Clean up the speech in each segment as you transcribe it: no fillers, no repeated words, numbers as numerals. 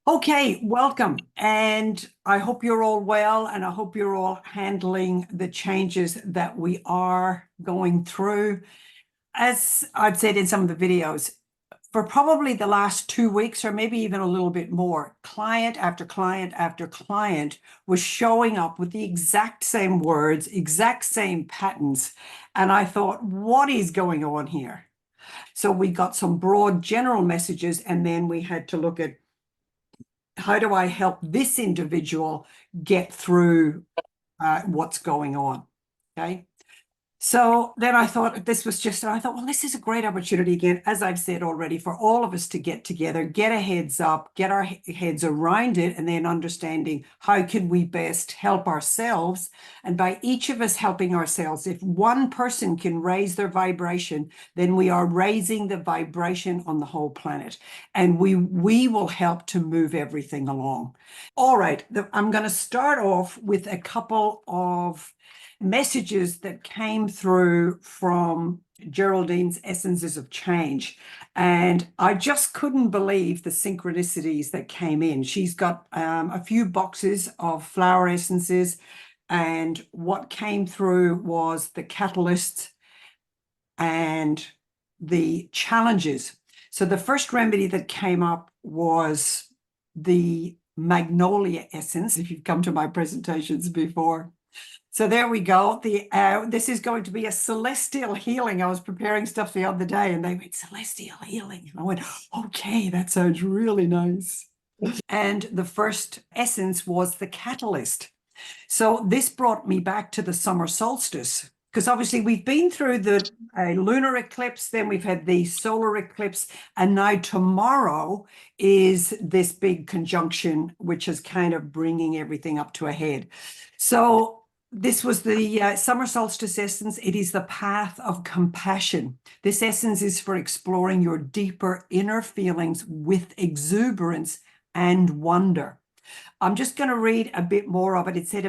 Okay, welcome. And I hope you're all well, and I hope you're all handling the changes that we are going through. As I've said in some of the videos, for probably the last 2 weeks, or maybe even a little bit more, client after client after client was showing up with the exact same words, exact same patterns. And I thought, what is going on here? So we got some broad general messages, and then we had to look at how do I help this individual get through what's going on? Okay. So then I thought well, this is a great opportunity again, as I've said already, for all of us to get together, get a heads up, get our heads around it, and then understanding how can we best help ourselves. And by each of us helping ourselves, if one person can raise their vibration, then we are raising the vibration on the whole planet. And we will help to move everything along. All right, I'm going to start off with a couple of messages that came through from Geraldine's Essences of Change. And I just couldn't believe the synchronicities that came in. She's got a few boxes of flower essences, and what came through was the catalysts and the challenges. So the first remedy that came up was the magnolia essence, if you've come to my presentations before. So there we go. This is going to be a celestial healing. I was preparing stuff the other day and they went celestial healing. And I went, okay, that sounds really nice. And the first essence was the catalyst. So this brought me back to the summer solstice, because obviously we've been through the lunar eclipse, then we've had the solar eclipse, and now tomorrow is this big conjunction, which is kind of bringing everything up to a head. So this was the summer solstice essence. It is the path of compassion. This essence is for exploring your deeper inner feelings with exuberance and wonder. I'm just going to read a bit more of it. It said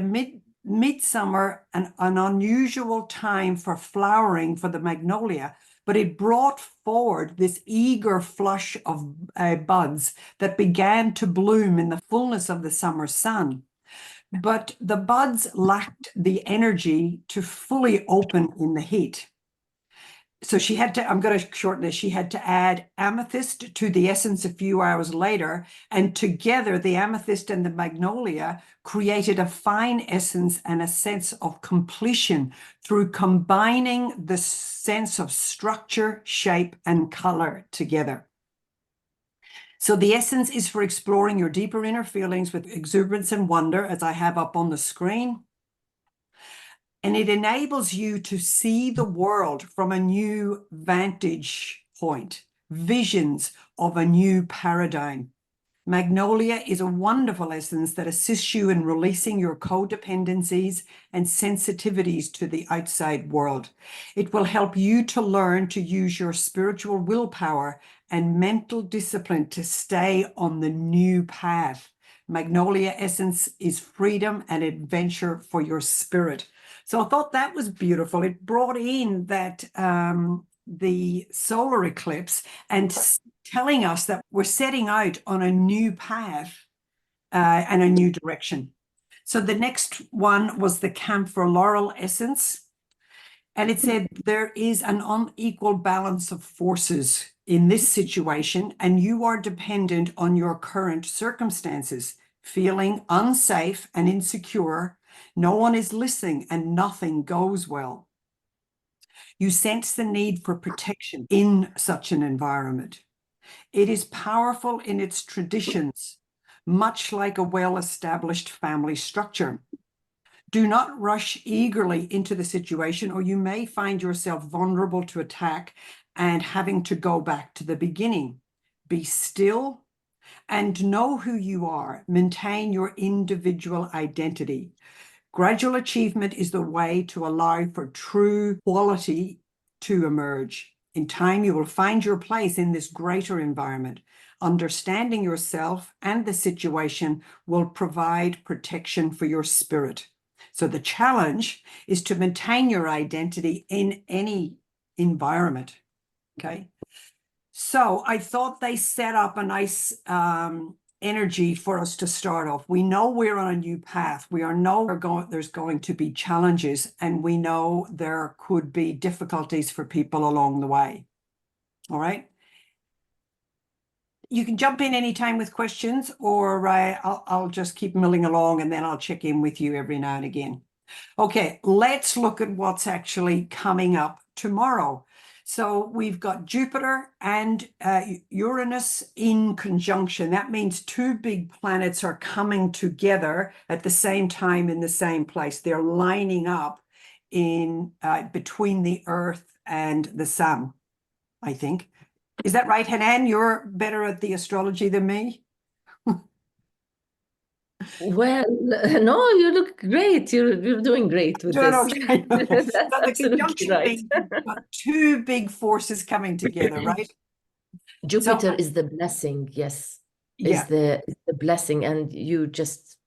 midsummer, an unusual time for flowering for the magnolia, but it brought forward this eager flush of buds that began to bloom in the fullness of the summer sun. But the buds lacked the energy to fully open in the heat. So she had to, I'm going to shorten this, she had to add amethyst to the essence a few hours later, and together the amethyst and the magnolia created a fine essence and a sense of completion through combining the sense of structure, shape, and color together. So the essence is for exploring your deeper inner feelings with exuberance and wonder, as I have up on the screen. And it enables you to see the world from a new vantage point, visions of a new paradigm. Magnolia is a wonderful essence that assists you in releasing your codependencies and sensitivities to the outside world. It will help you to learn to use your spiritual willpower and mental discipline to stay on the new path. Magnolia essence is freedom and adventure for your spirit. So I thought that was beautiful. It brought in that the solar eclipse and telling us that we're setting out on a new path and a new direction. So the next one was the camphor laurel essence. And it said there is an unequal balance of forces in this situation, and you are dependent on your current circumstances, feeling unsafe and insecure. No one is listening and nothing goes well. You sense the need for protection in such an environment. It is powerful in its traditions, much like a well-established family structure. Do not rush eagerly into the situation, or you may find yourself vulnerable to attack and having to go back to the beginning. Be still and know who you are. Maintain your individual identity. Gradual achievement is the way to allow for true quality to emerge. In time, you will find your place in this greater environment. Understanding yourself and the situation will provide protection for your spirit. So the challenge is to maintain your identity in any environment. Okay. So I thought they set up a nice energy for us to start off. We know we're on a new path. We are know there's going to be challenges, and we know there could be difficulties for people along the way. All right. You can jump in anytime with questions, or I'll just keep milling along, and then I'll check in with you every now and again. Okay, let's look at what's actually coming up tomorrow. So we've got Jupiter and Uranus in conjunction. That means two big planets are coming together at the same time in the same place. They're lining up in between the Earth and the Sun, I think. Is that right, Hanan? You're better at the astrology than me. Well, no, you look great. You're doing great with Doing this. okay. So That's the absolutely conjunction right. means you've got two big forces coming together, right? So Jupiter is the blessing, yes, yeah, is the blessing, and you just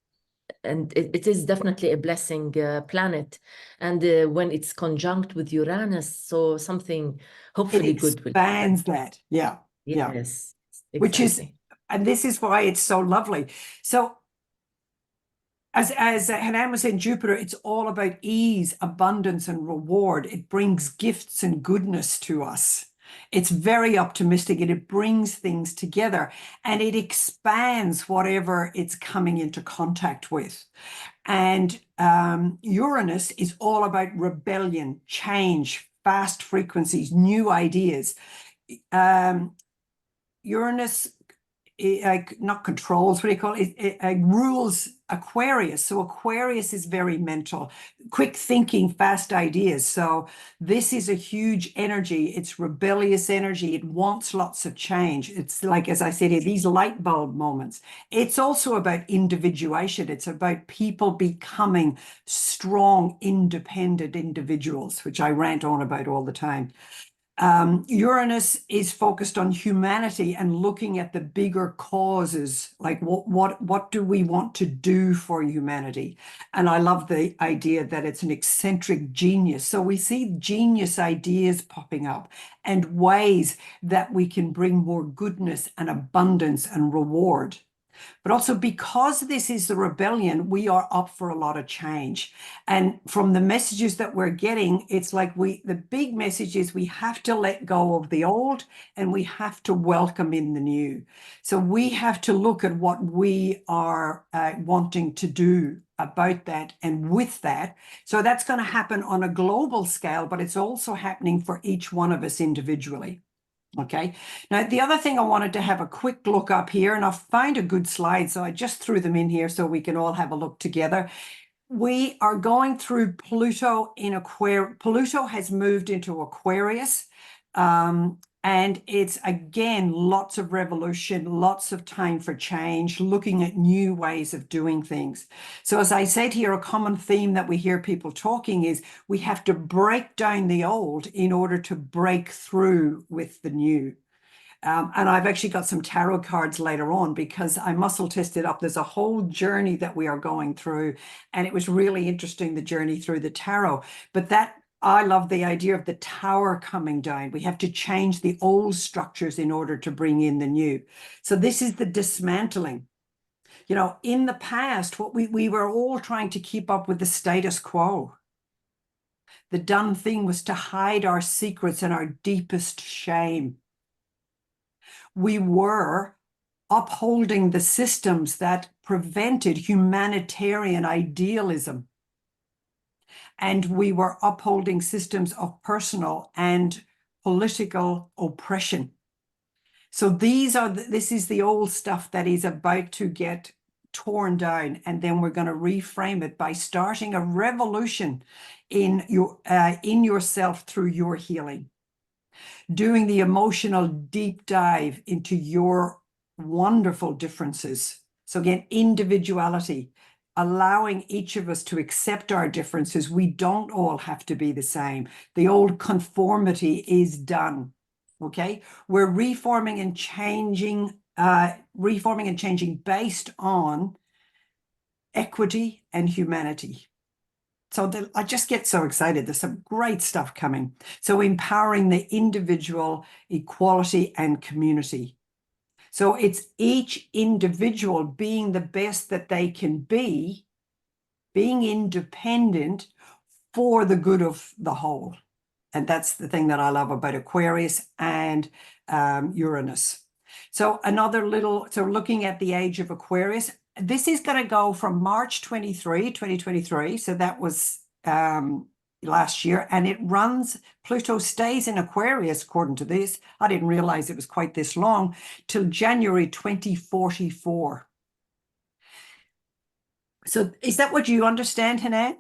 and it is definitely a blessing planet. And when it's conjunct with Uranus, so something it hopefully good will expands happen. that. Yeah, yeah. Yes, Which is, exactly. and this is why it's so lovely. So as Hanan was saying, Jupiter, it's all about ease, abundance, and reward. It brings gifts and goodness to us. It's very optimistic, and it brings things together, and it expands whatever it's coming into contact with. And Uranus is all about rebellion, change, fast frequencies, new ideas. Uranus not controls, what do you call it? It rules Aquarius. So Aquarius is very mental, quick thinking, fast ideas. So this is a huge energy. It's rebellious energy. It wants lots of change. It's like, as I said here, these light bulb moments. It's also about individuation. It's about people becoming strong, independent individuals, which I rant on about all the time. Uranus is focused on humanity and looking at the bigger causes, like what do we want to do for humanity? And I love the idea that it's an eccentric genius. So we see genius ideas popping up and ways that we can bring more goodness and abundance and reward. But also, because this is the rebellion, we are up for a lot of change. And from the messages that we're getting, it's like the big message is we have to let go of the old and we have to welcome in the new. So we have to look at what we are wanting to do about that and with that. So that's going to happen on a global scale, but it's also happening for each one of us individually. Okay. Now, the other thing I wanted to have a quick look up here, and I'll find a good slide, so I just threw them in here so we can all have a look together. We are going through Pluto in Aquarius. Pluto has moved into Aquarius. And it's, again, lots of revolution, lots of time for change, looking at new ways of doing things. So as I said here, a common theme that we hear people talking is we have to break down the old in order to break through with the new. And I've actually got some tarot cards later on because I muscle tested up. There's a whole journey that we are going through, and it was really interesting, the journey through the tarot. But I love the idea of the tower coming down. We have to change the old structures in order to bring in the new. So this is the dismantling. You know, in the past, what we were all trying to keep up with the status quo. The done thing was to hide our secrets and our deepest shame. We were upholding the systems that prevented humanitarian idealism. And we were upholding systems of personal and political oppression. So this is the old stuff that is about to get torn down, and then we're going to reframe it by starting a revolution in yourself through your healing, doing the emotional deep dive into your wonderful differences. So again, individuality, allowing each of us to accept our differences. We don't all have to be the same. The old conformity is done. Okay, we're reforming and changing based on equity and humanity. So I just get so excited. There's some great stuff coming. So empowering the individual, equality, and community. So it's each individual being the best that they can be, being independent for the good of the whole. And that's the thing that I love about Aquarius and Uranus. So looking at the age of Aquarius, this is going to go from March 2023. So that was last year, and it runs, Pluto stays in Aquarius, according to this. I didn't realize it was quite this long, till January 2044. So is that what you understand, Hanan?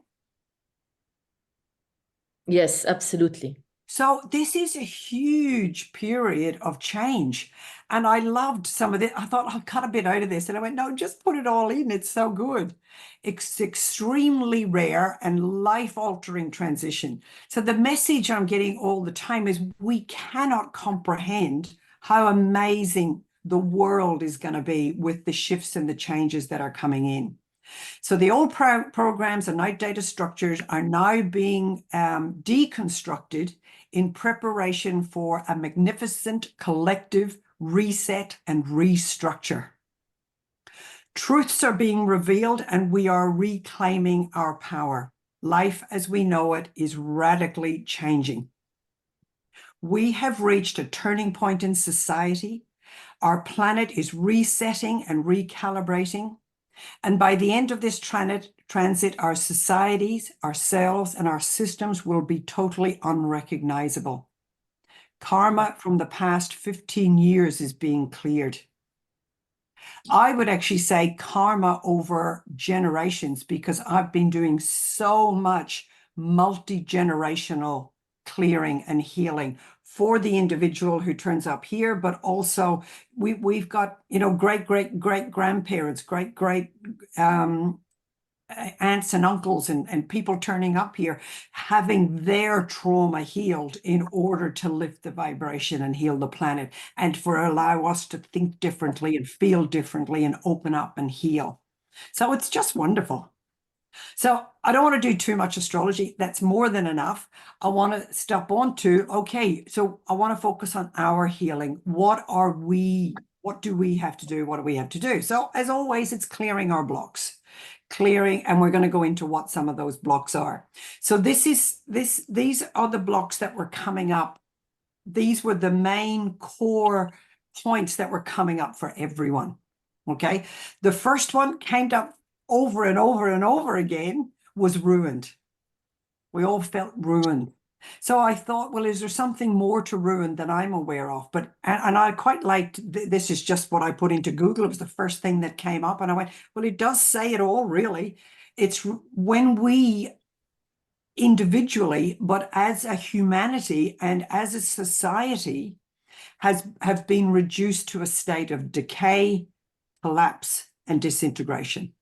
Yes, absolutely. So this is a huge period of change. And I loved some of it. I thought I'll cut a bit out of this. And I went, no, just put it all in. It's so good. It's extremely rare and life-altering transition. So the message I'm getting all the time is we cannot comprehend how amazing the world is going to be with the shifts and the changes that are coming in. So the old programs and outdated structures are now being deconstructed in preparation for a magnificent collective reset and restructure. Truths are being revealed and we are reclaiming our power. Life as we know it is radically changing. We have reached a turning point in society. Our planet is resetting and recalibrating. And by the end of this transit, our societies, ourselves, and our systems will be totally unrecognizable. Karma from the past 15 years is being cleared. I would actually say karma over generations, because I've been doing so much multi-generational clearing and healing for the individual who turns up here, but also we've got, great grandparents, great aunts and uncles and people turning up here, having their trauma healed in order to lift the vibration and heal the planet, and for allow us to think differently and feel differently and open up and heal. So it's just wonderful. So I don't want to do too much astrology. That's more than enough. I want to step on to, okay, so I want to focus on our healing. What do we have to do? What do we have to do? So as always, it's clearing our blocks. And we're going to go into what some of those blocks are. So these are the blocks that were coming up. These were the main core points that were coming up for everyone. Okay. The first one came up over and over and over again was ruined. We all felt ruined. So I thought, well, is there something more to ruin that I'm aware of? And I quite liked, this is just what I put into Google. It was the first thing that came up. And I went, well, it does say it all, really. It's when we individually, but as a humanity and as a society, have been reduced to a state of decay, collapse, and disintegration.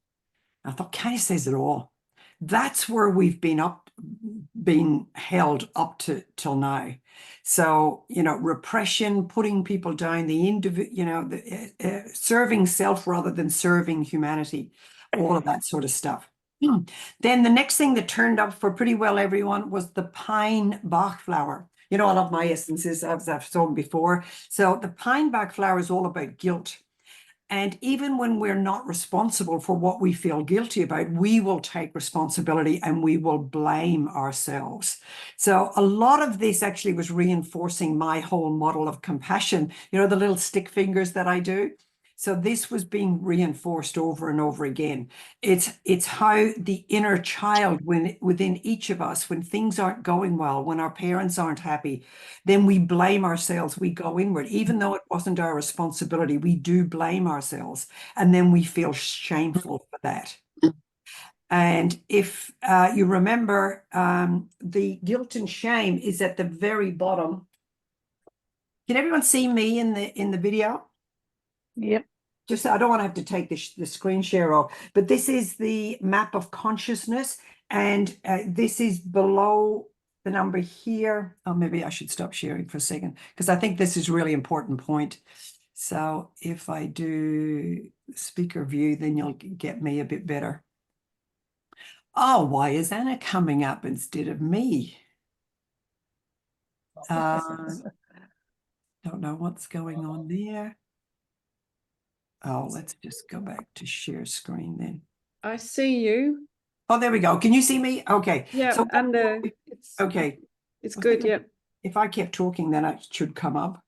I thought, kind of says it all. That's where we've been held up to till now. So, repression, putting people down, serving self rather than serving humanity, all of that sort of stuff. Then the next thing that turned up for pretty well everyone was the pine Bach flower. I love my essences, as I've shown before. So the pine Bach flower is all about guilt. And even when we're not responsible for what we feel guilty about, we will take responsibility and we will blame ourselves. So a lot of this actually was reinforcing my whole model of compassion, the little stick fingers that I do. So this was being reinforced over and over again. It's how the inner child, within each of us, when things aren't going well, when our parents aren't happy, then we blame ourselves. We go inward, even though it wasn't our responsibility. We do blame ourselves, and then we feel shameful for that. And if you remember, the guilt and shame is at the very bottom. Can everyone see me in the video? Yep. Just, I don't want to have to take the screen share off, but this is the map of consciousness, and this is below the number here. Oh, maybe I should stop sharing for a second, because I think this is a really important point. So if I do speaker view, then you'll get me a bit better. Oh, why is Anna coming up instead of me? Don't know what's going on there. Oh, let's just go back to share screen then. I see you. Oh, there we go. Can you see me? Okay. Yeah, So, and okay. it's I good. think Yeah. if I kept talking, then it should come up.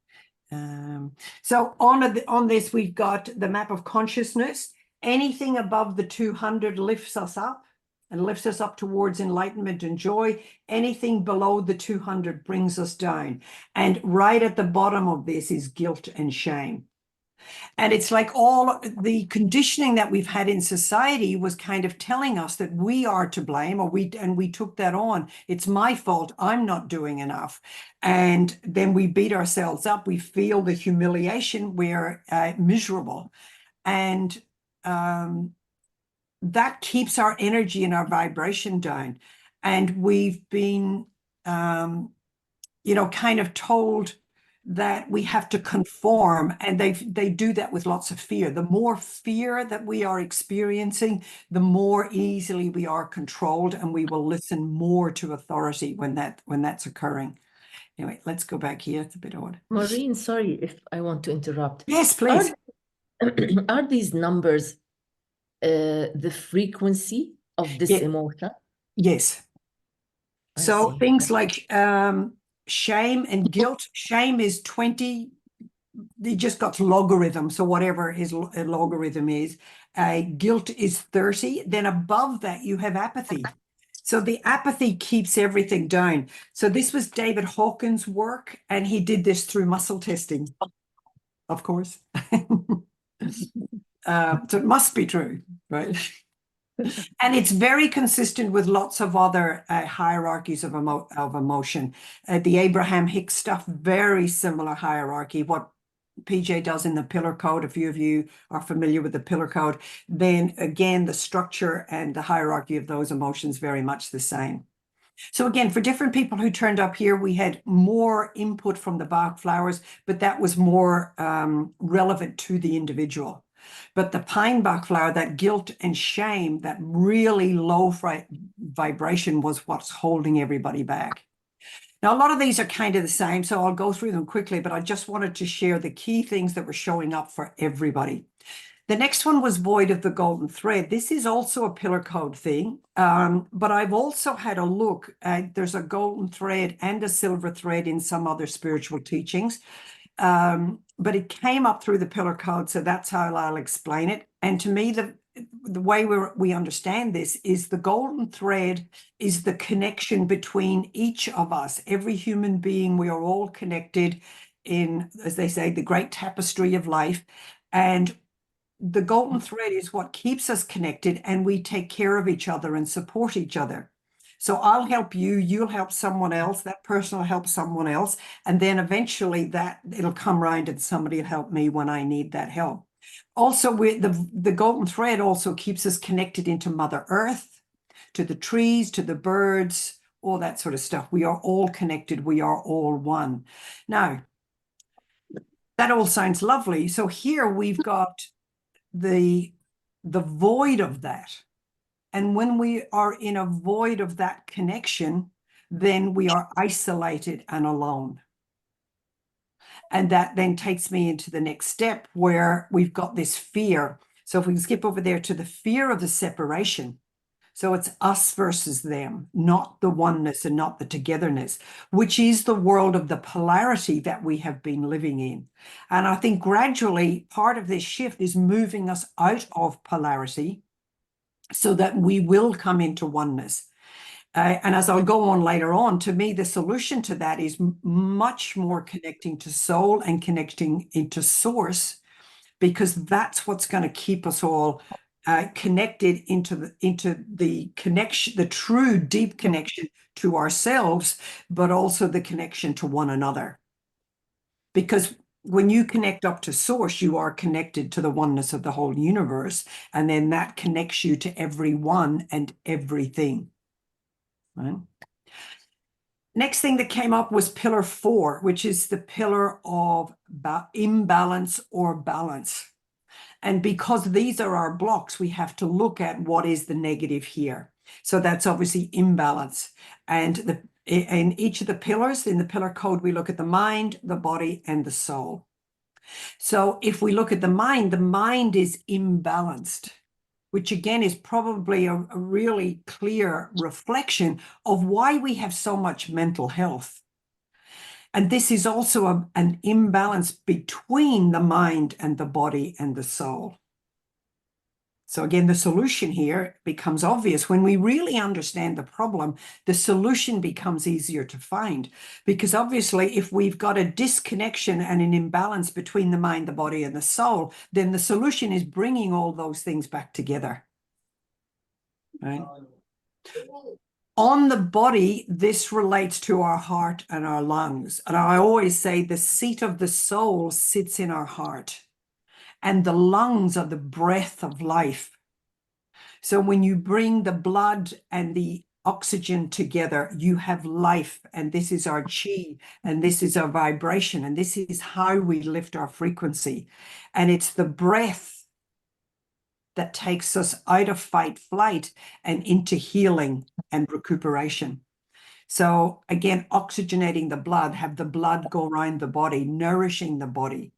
So on this, we've got the map of consciousness. Anything above the 200 lifts us up and lifts us up towards enlightenment and joy. Anything below the 200 brings us down. And right at the bottom of this is guilt and shame. And it's like all the conditioning that we've had in society was kind of telling us that we are to blame, or we took that on. It's my fault. I'm not doing enough. And then we beat ourselves up. We feel the humiliation. We're miserable. And that keeps our energy and our vibration down. And we've been, kind of told that we have to conform, and they do that with lots of fear. The more fear that we are experiencing, the more easily we are controlled, and we will listen more to authority when that's occurring. Anyway, let's go back here. It's a bit odd. Maureen, sorry if I want to interrupt. Yes, please. Are these numbers the frequency of this emotion? Yes. So things like shame and guilt. Shame is 20. They just got logarithm. So whatever his logarithm is, guilt is 30. Then above that, you have apathy. So the apathy keeps everything down. So this was David Hawkins' work, and he did this through muscle testing, of course. So it must be true, right? And it's very consistent with lots of other hierarchies of emotion. The Abraham Hicks stuff, very similar hierarchy. What PJ does in the Pillar Code, a few of you are familiar with the Pillar Code, then again, the structure and the hierarchy of those emotions very much the same. So again, for different people who turned up here, we had more input from the Bach flowers, but that was more relevant to the individual. But the pine Bach flower, that guilt and shame, that really low vibration was what's holding everybody back. Now, a lot of these are kind of the same, so I'll go through them quickly, but I just wanted to share the key things that were showing up for everybody. The next one was void of the golden thread. This is also a Pillar Code thing, but I've also had a look at, there's a golden thread and a silver thread in some other spiritual teachings, but it came up through the Pillar Code, so that's how I'll explain it. And to me, the way we understand this is the golden thread is the connection between each of us. Every human being, we are all connected in, as they say, the great tapestry of life. And the golden thread is what keeps us connected, and we take care of each other and support each other. So I'll help you, you'll help someone else, that person will help someone else, and then eventually that it'll come around and somebody will help me when I need that help. Also, the golden thread also keeps us connected into Mother Earth, to the trees, to the birds, all that sort of stuff. We are all connected. We are all one. Now, that all sounds lovely. So here we've got the void of that. And when we are in a void of that connection, then we are isolated and alone. And that then takes me into the next step where we've got this fear. So if we can skip over there to the fear of the separation. So it's us versus them, not the oneness and not the togetherness, which is the world of the polarity that we have been living in. And I think gradually part of this shift is moving us out of polarity so that we will come into oneness. And as I'll go on later on, to me, the solution to that is much more connecting to soul and connecting into source, because that's what's going to keep us all connected into the connection, the true deep connection to ourselves, but also the connection to one another. Because when you connect up to source, you are connected to the oneness of the whole universe, and then that connects you to everyone and everything. Right? Next thing that came up was pillar 4, which is the pillar of imbalance or balance. And because these are our blocks, we have to look at what is the negative here. So that's obviously imbalance. And in each of the pillars, in the pillar code, we look at the mind, the body, and the soul. So if we look at the mind is imbalanced, which again is probably a really clear reflection of why we have so much mental health. And this is also an imbalance between the mind and the body and the soul. So again, the solution here becomes obvious. When we really understand the problem, the solution becomes easier to find. Because obviously, if we've got a disconnection and an imbalance between the mind, the body, and the soul, then the solution is bringing all those things back together. Right? On the body, this relates to our heart and our lungs. And I always say the seat of the soul sits in our heart, and the lungs are the breath of life. So when you bring the blood and the oxygen together, you have life, and this is our chi, and this is our vibration, and this is how we lift our frequency. And it's the breath that takes us out of fight, flight, and into healing and recuperation. So again, oxygenating the blood, have the blood go around the body, nourishing the body.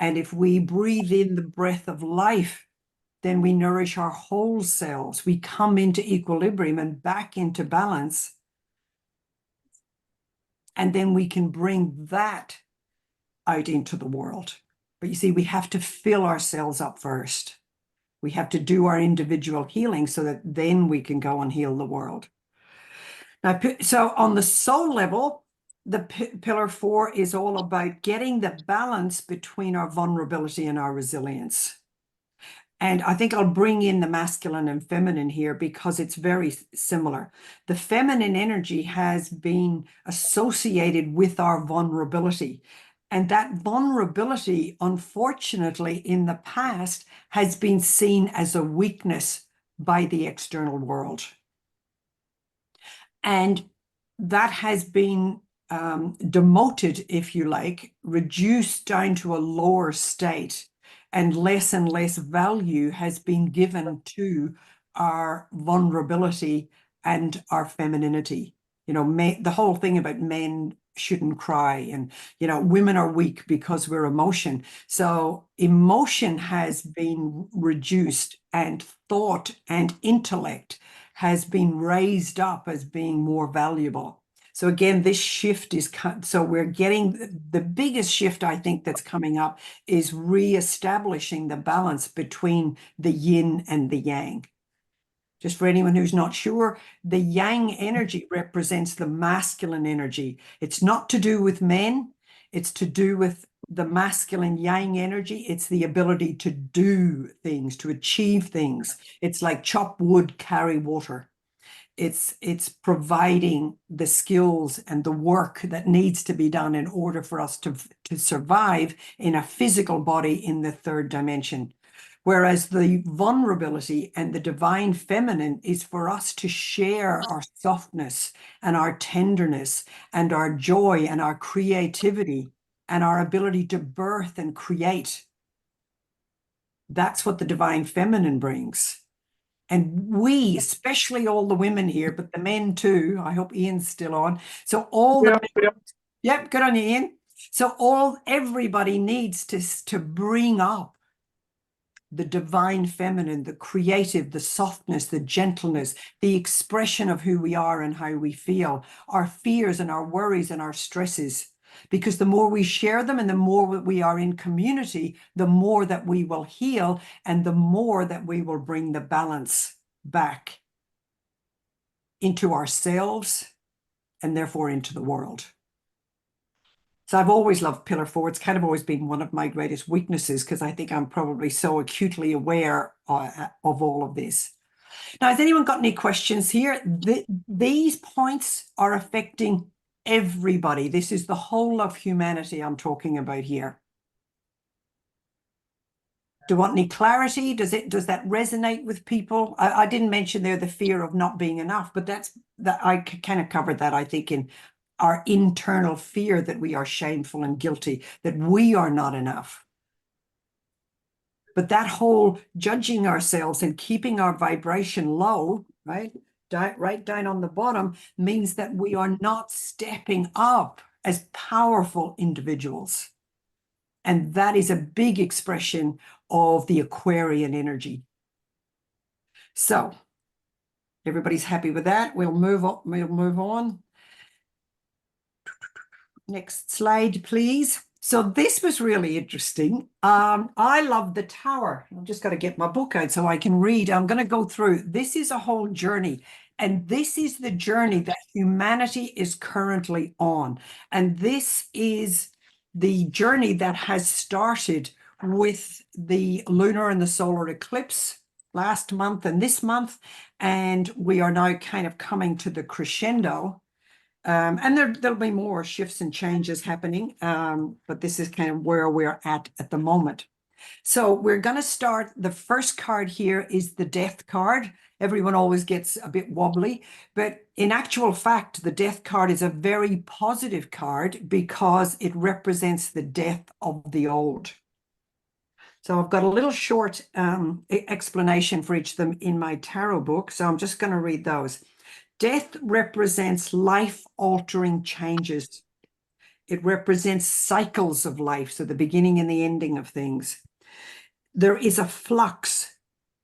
And if we breathe in the breath of life, then we nourish our whole selves. We come into equilibrium and back into balance. And then we can bring that out into the world. But you see, we have to fill ourselves up first. We have to do our individual healing so that then we can go and heal the world. Now, so on the soul level, the pillar 4 is all about getting the balance between our vulnerability and our resilience. And I think I'll bring in the masculine and feminine here because it's very similar. The feminine energy has been associated with our vulnerability. And that vulnerability, unfortunately, in the past has been seen as a weakness by the external world. And that has been demoted, if you like, reduced down to a lower state, and less value has been given to our vulnerability and our femininity. You know, the whole thing about men shouldn't cry, and, you know, women are weak because we're emotion. So emotion has been reduced, and thought and intellect has been raised up as being more valuable. So again, this shift is, so we're getting the biggest shift I think that's coming up is reestablishing the balance between the yin and the yang. Just for anyone who's not sure, the yang energy represents the masculine energy. It's not to do with men, it's to do with the masculine yang energy. It's the ability to do things, to achieve things. It's like chop wood, carry water. It's providing the skills and the work that needs to be done in order for us to survive in a physical body in the third dimension. Whereas the vulnerability and the divine feminine is for us to share our softness and our tenderness and our joy and our creativity and our ability to birth and create. That's what the divine feminine brings. And we, especially all the women here, but the men too, I hope Ian's still on. So all the men, yep, good on you, Ian. So everybody needs to bring up the divine feminine, the creative, the softness, the gentleness, the expression of who we are and how we feel, our fears and our worries and our stresses. Because the more we share them and the more we are in community, the more that we will heal and the more that we will bring the balance back into ourselves and therefore into the world. So I've always loved Pillar 4. It's kind of always been one of my greatest weaknesses because I think I'm probably so acutely aware of all of this. Now, has anyone got any questions here? These points are affecting everybody. This is the whole of humanity I'm talking about here. Do you want any clarity? Does that resonate with people? I didn't mention there the fear of not being enough, but I kind of covered that, I think, in our internal fear that we are shameful and guilty, that we are not enough. But that whole judging ourselves and keeping our vibration low, right down on the bottom, means that we are not stepping up as powerful individuals. And that is a big expression of the Aquarian energy. So everybody's happy with that. We'll move on. Next slide, please. So this was really interesting. I love the tower. I've just got to get my book out so I can read. I'm going to go through. This is a whole journey. And this is the journey that humanity is currently on. And this is the journey that has started with the lunar and the solar eclipse last month and this month. And we are now kind of coming to the crescendo. And there'll be more shifts and changes happening, but this is kind of where we're at the moment. So we're going to start. The first card here is the death card. Everyone always gets a bit wobbly, but in actual fact, the death card is a very positive card because it represents the death of the old. So I've got a little short explanation for each of them in my tarot book. So I'm just going to read those. Death represents life-altering changes. It represents cycles of life, so the beginning and the ending of things. There is a flux,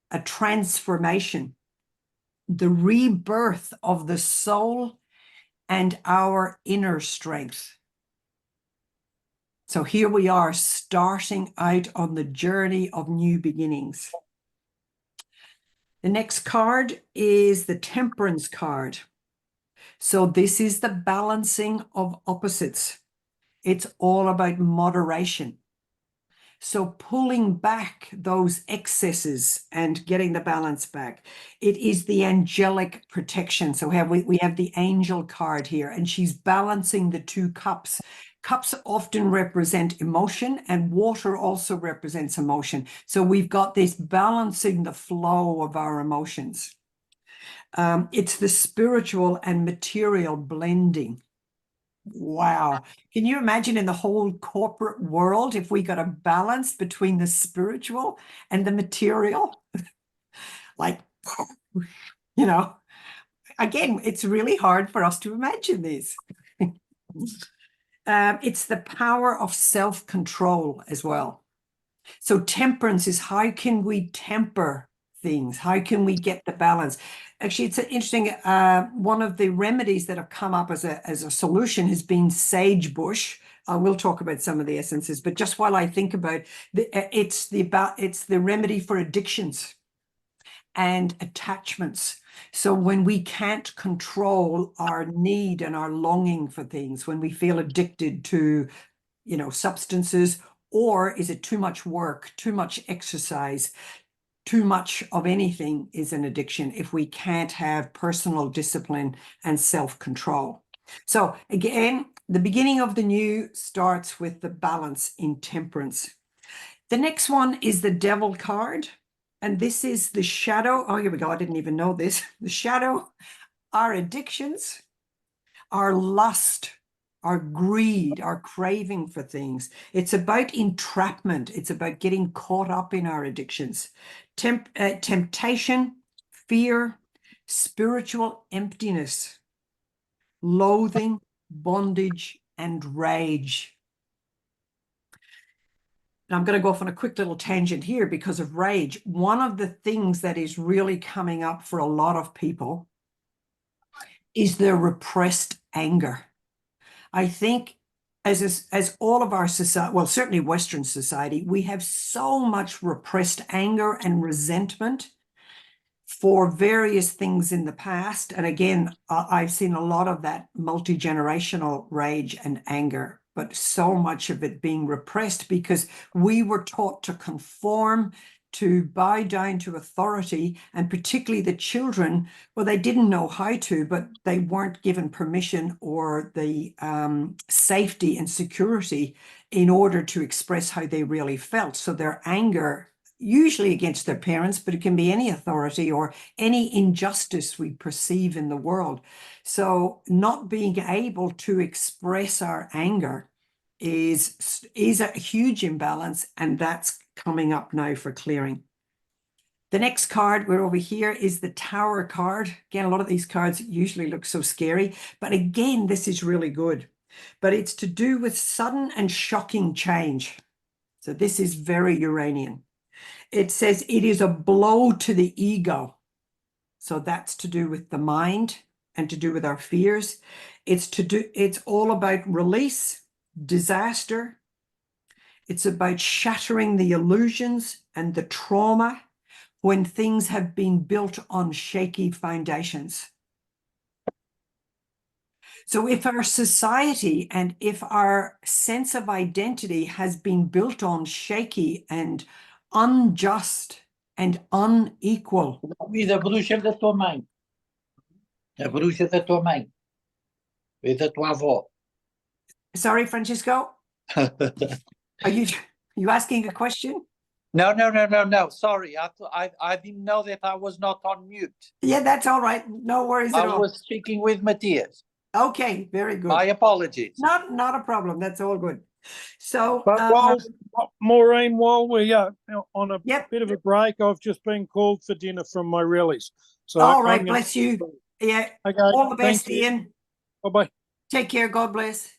a transformation, the rebirth of the soul and our inner strength. So here we are starting out on the journey of new beginnings. The next card is the Temperance card. So this is the balancing of opposites. It's all about moderation. So pulling back those excesses and getting the balance back. It is the angelic protection. So we have the angel card here, and she's balancing the two cups. Cups often represent emotion, and water also represents emotion. So we've got this balancing the flow of our emotions. It's the spiritual and material blending. Wow. Can you imagine in the whole corporate world if we got a balance between the spiritual and the material? Like, you know, again, it's really hard for us to imagine this. It's the power of self-control as well. So temperance is how can we temper things? How can we get the balance? Actually, it's interesting. One of the remedies that have come up as a solution has been sagebush. I will talk about some of the essences, but just while I think about it's the remedy for addictions and attachments. So when we can't control our need and our longing for things, when we feel addicted to, substances, or is it too much work, too much exercise, too much of anything is an addiction if we can't have personal discipline and self-control. So again, the beginning of the new starts with the balance in temperance. The next one is the Devil card. And this is the shadow. Oh, here we go. I didn't even know this. The shadow, our addictions, our lust, our greed, our craving for things. It's about entrapment. It's about getting caught up in our addictions. Temptation, fear, spiritual emptiness, loathing, bondage, and rage. And I'm going to go off on a quick little tangent here because of rage. One of the things that is really coming up for a lot of people is their repressed anger. I think as all of our society, well, certainly Western society, we have so much repressed anger and resentment for various things in the past. And again, I've seen a lot of that multi-generational rage and anger, but so much of it being repressed because we were taught to conform, to bow down to authority, and particularly the children, well, they didn't know how to, but they weren't given permission or the safety and security in order to express how they really felt. So their anger, usually against their parents, but it can be any authority or any injustice we perceive in the world. So not being able to express our anger is a huge imbalance, and that's coming up now for clearing. The next card, we're over here, is the Tower card. Again, a lot of these cards usually look so scary, but again, this is really good. But it's to do with sudden and shocking change. So this is very Uranian. It says it is a blow to the ego. So that's to do with the mind and to do with our fears. It's all about release, disaster. It's about shattering the illusions and the trauma when things have been built on shaky foundations. So if our society and if our sense of identity has been built on shaky and unjust and unequal. Luís, a bruxa da tua mãe. A bruxa da tua mãe. E da tua avó. Sorry, Francisco, are you asking a question? No. Sorry, I didn't know that I was not on mute. Yeah, that's all right. No worries I at all. was speaking with Matthias. Okay, very good. My apologies. Not a problem. That's all good. So, But Maureen, while we are on a yep. bit of a break, I've just been called for dinner from my rallies. So All right, I'm gonna- bless you. Yeah. Okay, All the thank best, you. Ian. Bye-bye. Take care. God bless.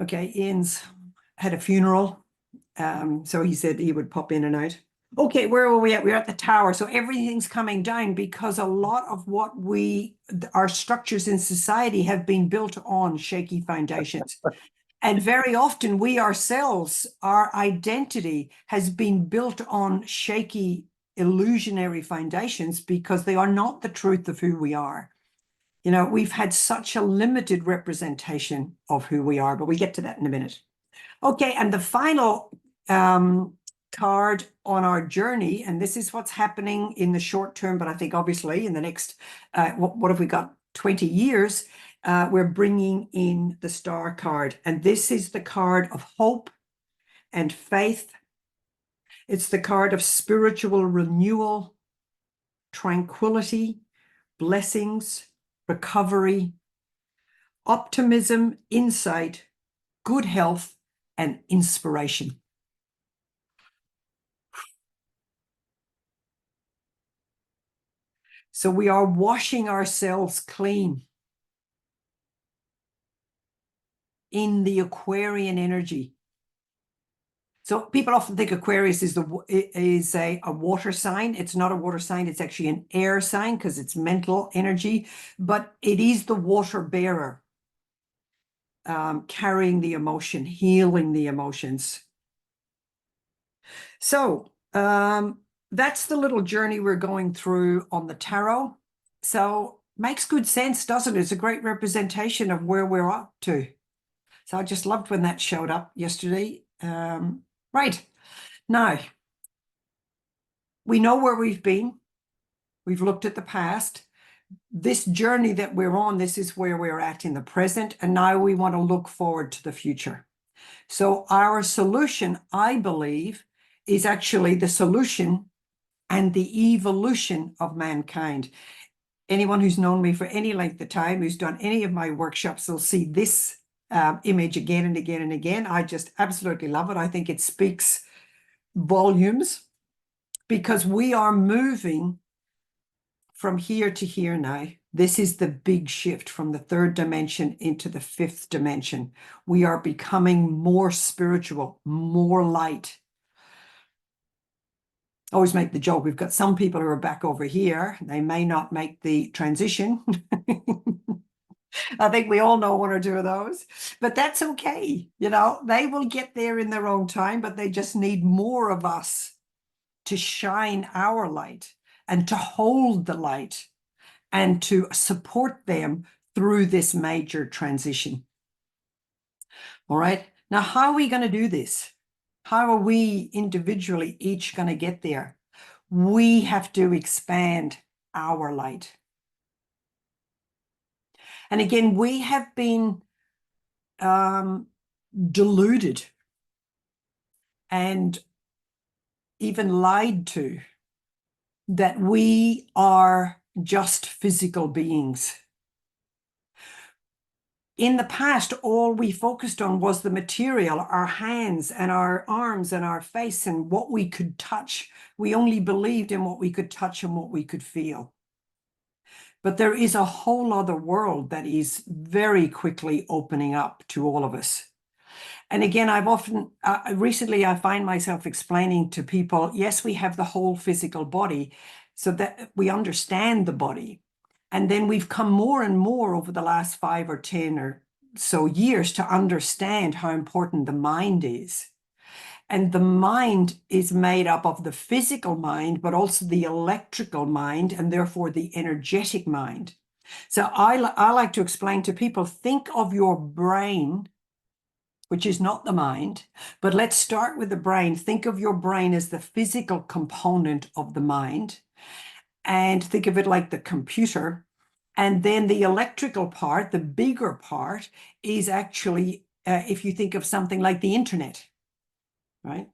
Okay, Ian's had a funeral. So he said he would pop in and out. Okay, where were we at? We're at the tower. So everything's coming down because a lot of what our structures in society have been built on shaky foundations. And very often we ourselves, our identity has been built on shaky, illusionary foundations because they are not the truth of who we are. You know, we've had such a limited representation of who we are, but we get to that in a minute. Okay, and the final card on our journey, and this is what's happening in the short term, but I think obviously in the next, what have we got, 20 years, we're bringing in the star card. And this is the card of hope and faith. It's the card of spiritual renewal, tranquility, blessings, recovery, optimism, insight, good health, and inspiration. So we are washing ourselves clean in the Aquarian energy. So people often think Aquarius is a water sign. It's not a water sign. It's actually an air sign because it's mental energy, but it is the water bearer, carrying the emotion, healing the emotions. So that's the little journey we're going through on the tarot. So makes good sense, doesn't it? It's a great representation of where we're up to. So I just loved when that showed up yesterday. Right. Now, we know where we've been. We've looked at the past. This journey that we're on, this is where we're at in the present. And now we want to look forward to the future. So our solution, I believe, is actually the solution and the evolution of mankind. Anyone who's known me for any length of time, who's done any of my workshops, will see this image again and again and again. I just absolutely love it. I think it speaks volumes because we are moving from here to here now. This is the big shift from the third dimension into the fifth dimension. We are becoming more spiritual, more light. I always make the joke, we've got some people who are back over here. They may not make the transition. I think we all know one or two of those, but that's okay. You know, they will get there in their own time, but they just need more of us to shine our light and to hold the light and to support them through this major transition. All right. Now, how are we going to do this? How are we individually each going to get there? We have to expand our light. And again, we have been deluded and even lied to that we are just physical beings. In the past, all we focused on was the material, our hands and our arms and our face and what we could touch. We only believed in what we could touch and what we could feel. But there is a whole other world that is very quickly opening up to all of us. And again, I've often, recently I find myself explaining to people, yes, we have the whole physical body so that we understand the body. And then we've come more and more over the last 5 or 10 or so years to understand how important the mind is. And the mind is made up of the physical mind, but also the electrical mind, and therefore the energetic mind. So I like to explain to people, think of your brain, which is not the mind, but let's start with the brain. Think of your brain as the physical component of the mind, and think of it like the computer. And then the electrical part, the bigger part, is actually, if you think of something like the internet, right?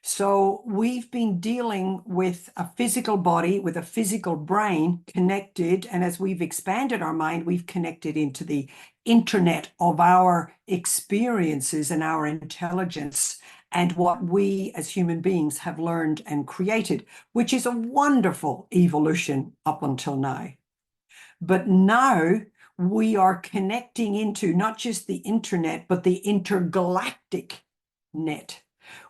So we've been dealing with a physical body, with a physical brain connected. And as we've expanded our mind, we've connected into the internet of our experiences and our intelligence and what we as human beings have learned and created, which is a wonderful evolution up until now. But now we are connecting into not just the internet, but the intergalactic net.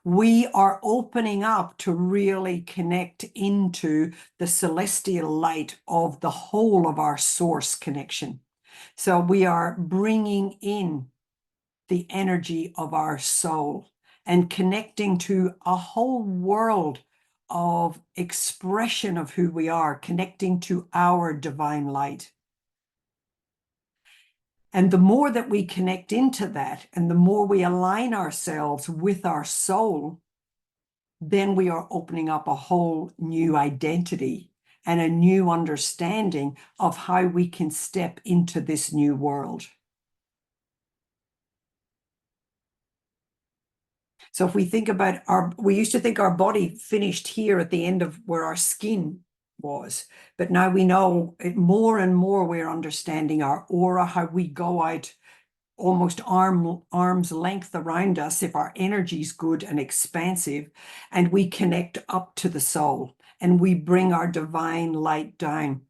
We are opening up to really connect into the celestial light of the whole of our source connection. So we are bringing in the energy of our soul and connecting to a whole world of expression of who we are, connecting to our divine light. And the more that we connect into that, and the more we align ourselves with our soul, then we are opening up a whole new identity and a new understanding of how we can step into this new world. So if we think about we used to think our body finished here at the end of where our skin was, but now we know it more and more. We're understanding our aura, how we go out almost arm's length around us if our energy is good and expansive, and we connect up to the soul and we bring our divine light down,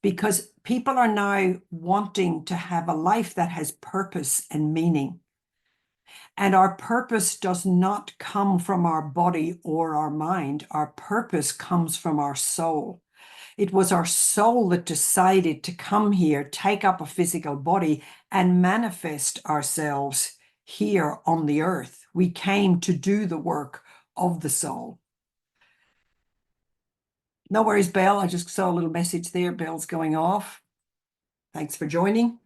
because people are now wanting to have a life that has purpose and meaning. And our purpose does not come from our body or our mind. Our purpose comes from our soul. It was our soul that decided to come here, take up a physical body, and manifest ourselves here on the earth. We came to do the work of the soul. No worries, Belle. I just saw a little message there. Belle's going off. Thanks for joining.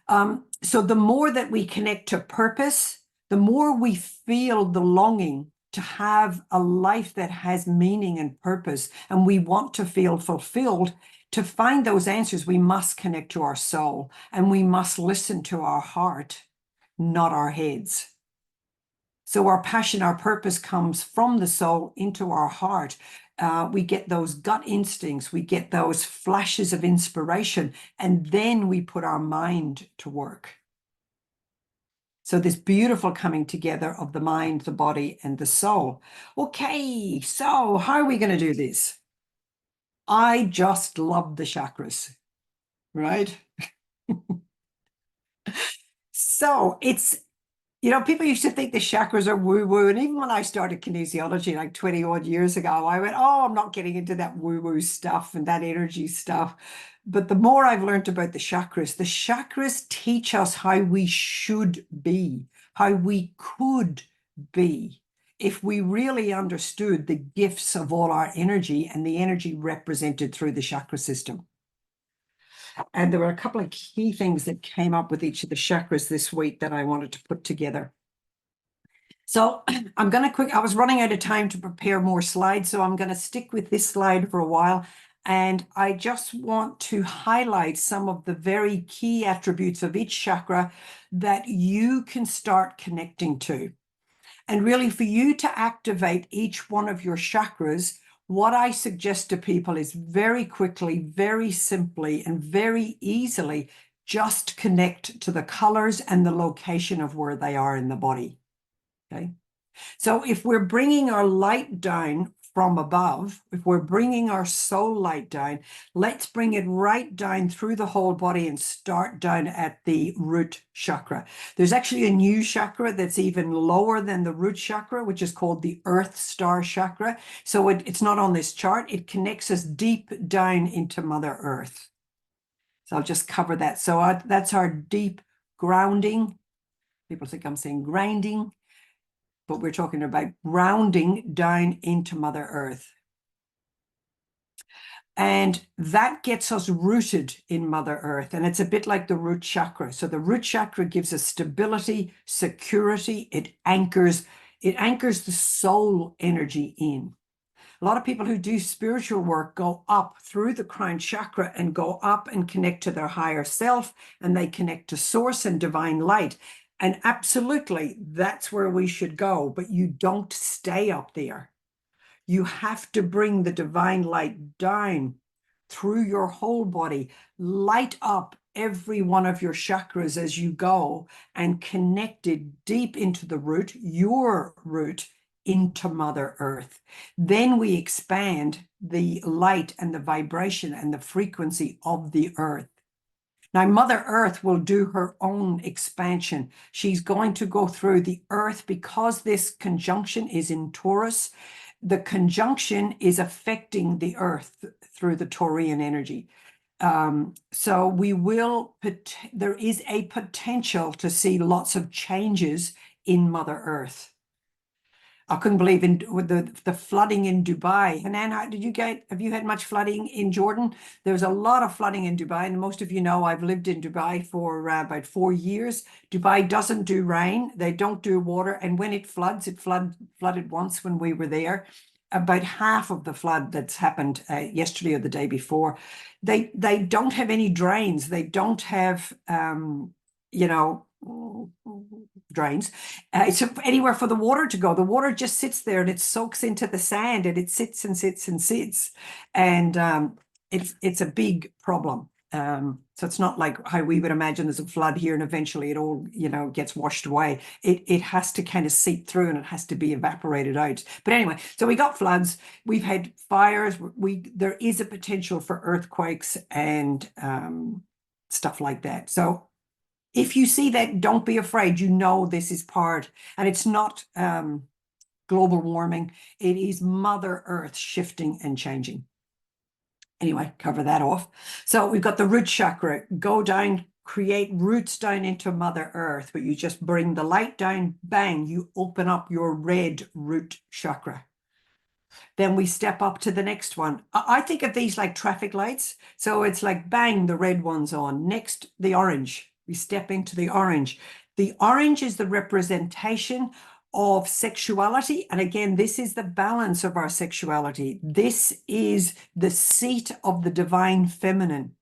So the more that we connect to purpose, the more we feel the longing to have a life that has meaning and purpose, and we want to feel fulfilled. To find those answers, we must connect to our soul, and we must listen to our heart, not our heads. So our passion, our purpose comes from the soul into our heart. We get those gut instincts, we get those flashes of inspiration, and then we put our mind to work. So this beautiful coming together of the mind, the body, and the soul. Okay, so how are we going to do this? I just love the chakras, right? So it's, people used to think the chakras are woo-woo. And even when I started kinesiology like 20 odd years ago, I went, oh, I'm not getting into that woo-woo stuff and that energy stuff. But the more I've learned about the chakras teach us how we should be, how we could be, if we really understood the gifts of all our energy and the energy represented through the chakra system. And there were a couple of key things that came up with each of the chakras this week that I wanted to put together. So I'm going to I was running out of time to prepare more slides, so I'm going to stick with this slide for a while. And I just want to highlight some of the very key attributes of each chakra that you can start connecting to. And really, for you to activate each one of your chakras, what I suggest to people is very quickly, very simply, and very easily just connect to the colors and the location of where they are in the body. Okay. So if we're bringing our light down from above, if we're bringing our soul light down, let's bring it right down through the whole body and start down at the root chakra. There's actually a new chakra that's even lower than the root chakra, which is called the Earth Star chakra. So it's not on this chart. It connects us deep down into Mother Earth. So I'll just cover that. So that's our deep grounding. People think I'm saying grinding, but we're talking about grounding down into Mother Earth. And that gets us rooted in Mother Earth. And it's a bit like the root chakra. So the root chakra gives us stability, security. It anchors the soul energy in. A lot of people who do spiritual work go up through the crown chakra and go up and connect to their higher self, and they connect to source and divine light. And absolutely, that's where we should go, but you don't stay up there. You have to bring the divine light down through your whole body, light up every one of your chakras as you go, and connect it deep into the root, your root, into Mother Earth. Then we expand the light and the vibration and the frequency of the earth. Now, Mother Earth will do her own expansion. She's going to go through the earth because this conjunction is in Taurus. The conjunction is affecting the earth through the Taurian energy. So there is a potential to see lots of changes in Mother Earth. I couldn't believe with the flooding in Dubai. Hanan, have you had much flooding in Jordan? There was a lot of flooding in Dubai, and most of you know I've lived in Dubai for about 4 years. Dubai doesn't do rain, they don't do water, and when it floods, it flooded once when we were there. About half of the flood that's happened yesterday or the day before. They don't have any drains. They don't have drains. It's anywhere for the water to go. The water just sits there and it soaks into the sand, and it sits and sits and sits. And it's a big problem. So it's not like how we would imagine there's a flood here and eventually it all, gets washed away. It has to kind of seep through and it has to be evaporated out. But anyway, so we got floods, we've had fires, there is a potential for earthquakes and stuff like that. So if you see that, don't be afraid. This is part, and it's not global warming. It is Mother Earth shifting and changing. Anyway, cover that off. So we've got the root chakra. Go down, create roots down into Mother Earth, but you just bring the light down, bang, you open up your red root chakra. Then we step up to the next one. I think of these like traffic lights. So it's like, bang, the red one's on. Next, the orange. We step into the orange. The orange is the representation of sexuality. And again, this is the balance of our sexuality. This is the seat of the divine feminine.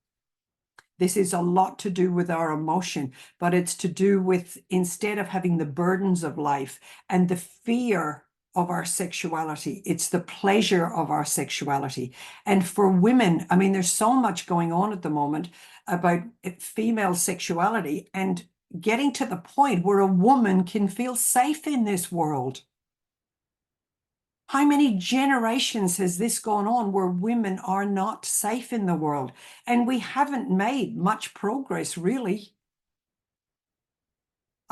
This is a lot to do with our emotion, but it's to do with, instead of having the burdens of life and the fear of our sexuality, it's the pleasure of our sexuality. And for women, I mean, there's so much going on at the moment about female sexuality and getting to the point where a woman can feel safe in this world. How many generations has this gone on where women are not safe in the world? And we haven't made much progress, really.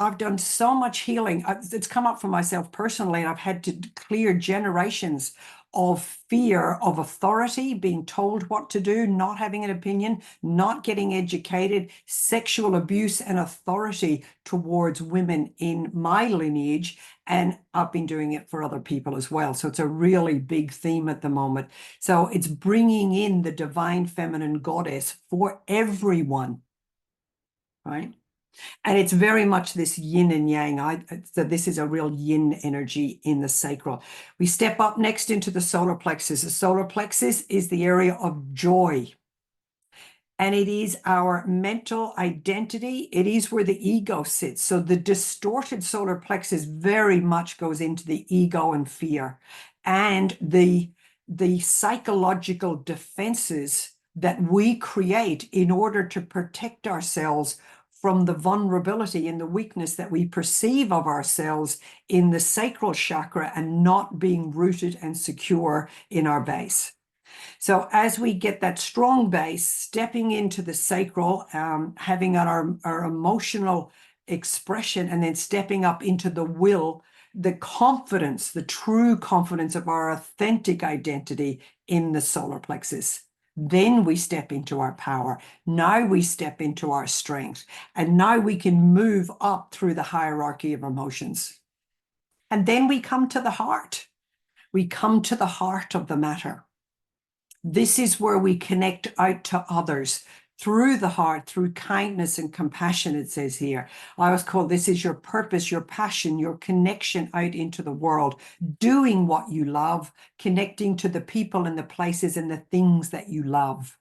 I've done so much healing. It's come up for myself personally, and I've had to clear generations of fear of authority, being told what to do, not having an opinion, not getting educated, sexual abuse and authority towards women in my lineage. And I've been doing it for other people as well. So it's a really big theme at the moment. So it's bringing in the divine feminine goddess for everyone, right? And it's very much this yin and yang. So this is a real yin energy in the sacral. We step up next into the solar plexus. The solar plexus is the area of joy. And it is our mental identity. It is where the ego sits. So the distorted solar plexus very much goes into the ego and fear. And the psychological defenses that we create in order to protect ourselves from the vulnerability and the weakness that we perceive of ourselves in the sacral chakra and not being rooted and secure in our base. So as we get that strong base, stepping into the sacral, having our emotional expression, and then stepping up into the will, the confidence, the true confidence of our authentic identity in the solar plexus. Then we step into our power. Now we step into our strength. And now we can move up through the hierarchy of emotions. And then we come to the heart. We come to the heart of the matter. This is where we connect out to others through the heart, through kindness and compassion, it says here. I always call this is your purpose, your passion, your connection out into the world, doing what you love, connecting to the people and the places and the things that you love.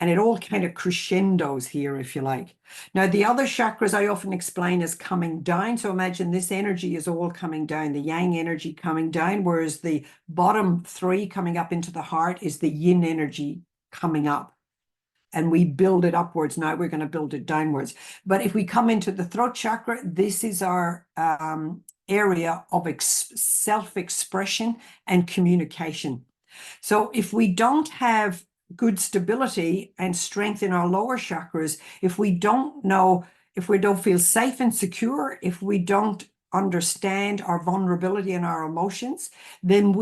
And it all kind of crescendos here, if you like. Now, the other chakras I often explain as coming down. So imagine this energy is all coming down, the yang energy coming down, whereas the bottom three coming up into the heart is the yin energy coming up. And we build it upwards. Now we're going to build it downwards. But if we come into the throat chakra, this is our area of self-expression and communication. So if we don't have good stability and strength in our lower chakras, if we don't know, if we don't feel safe and secure, if we don't understand our vulnerability and our emotions, then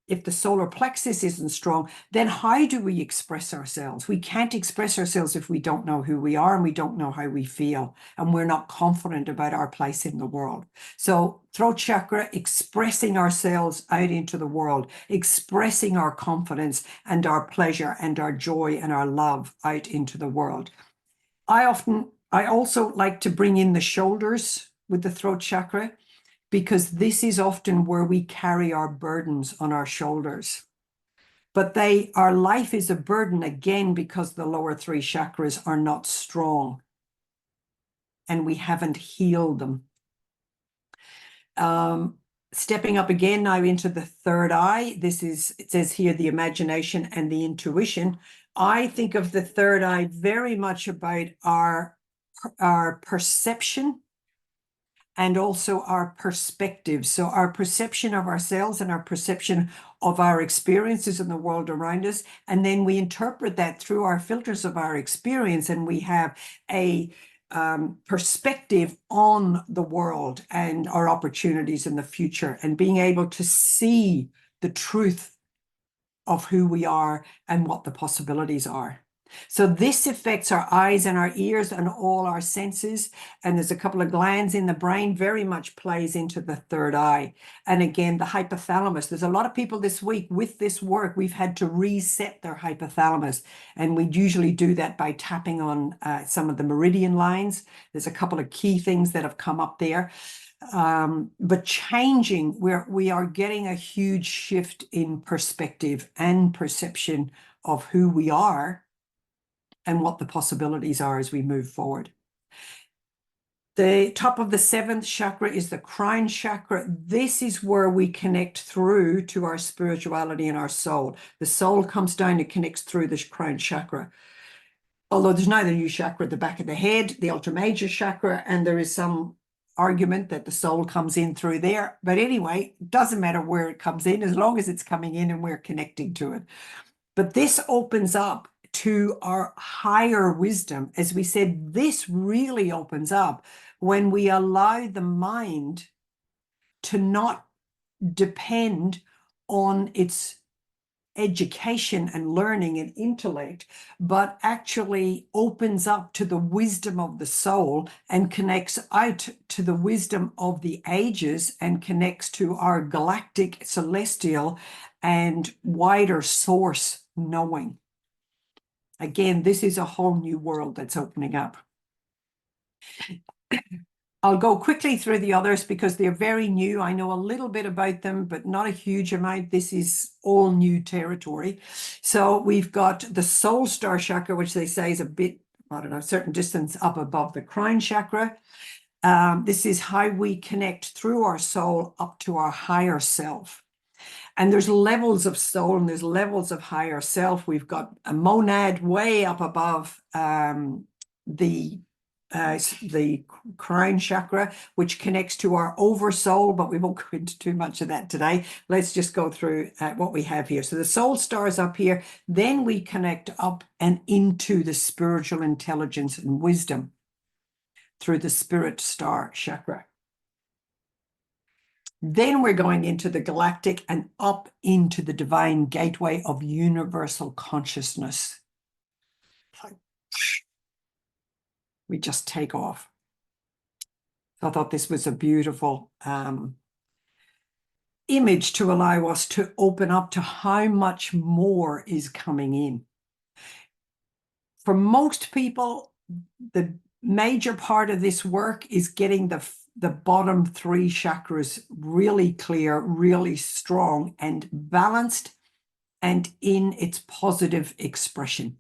if the solar plexus isn't strong, then how do we express ourselves? We can't express ourselves if we don't know who we are and we don't know how we feel, and we're not confident about our place in the world. So throat chakra, expressing ourselves out into the world, expressing our confidence and our pleasure and our joy and our love out into the world. I also like to bring in the shoulders with the throat chakra, because this is often where we carry our burdens on our shoulders. But our life is a burden, again, because the lower three chakras are not strong and we haven't healed them. Stepping up again now into the third eye. It says here, the imagination and the intuition. I think of the third eye very much about our perception and also our perspective. So our perception of ourselves and our perception of our experiences in the world around us. And then we interpret that through our filters of our experience, and we have a perspective on the world and our opportunities in the future, and being able to see the truth of who we are and what the possibilities are. So this affects our eyes and our ears and all our senses. And there's a couple of glands in the brain, very much plays into the third eye. And again, the hypothalamus. There's a lot of people this week with this work, we've had to reset their hypothalamus. And we usually do that by tapping on some of the meridian lines. There's a couple of key things that have come up there. But changing, we are getting a huge shift in perspective and perception of who we are and what the possibilities are as we move forward. The top of the seventh chakra is the crown chakra. This is where we connect through to our spirituality and our soul. The soul comes down and connects through this crown chakra. Although there's now the new chakra at the back of the head, the ultra major chakra, and there is some argument that the soul comes in through there. But anyway, it doesn't matter where it comes in, as long as it's coming in and we're connecting to it. But this opens up to our higher wisdom. As we said, this really opens up when we allow the mind to not depend on its education and learning and intellect, but actually opens up to the wisdom of the soul and connects out to the wisdom of the ages and connects to our galactic, celestial, and wider source knowing. Again, this is a whole new world that's opening up. I'll go quickly through the others because they're very new. I know a little bit about them, but not a huge amount. This is all new territory. So we've got the soul star chakra, which they say is a bit, I don't know, a certain distance up above the crown chakra. This is how we connect through our soul up to our higher self. And there's levels of soul and there's levels of higher self. We've got a monad way up above the crown chakra, which connects to our oversoul, but we won't go into too much of that today. Let's just go through what we have here. So the soul star is up here. Then we connect up and into the spiritual intelligence and wisdom through the spirit star chakra. Then we're going into the galactic and up into the divine gateway of universal consciousness. We just take off. So I thought this was a beautiful image to allow us to open up to how much more is coming in. For most people, the major part of this work is getting the bottom 3 chakras really clear, really strong and balanced and in its positive expression.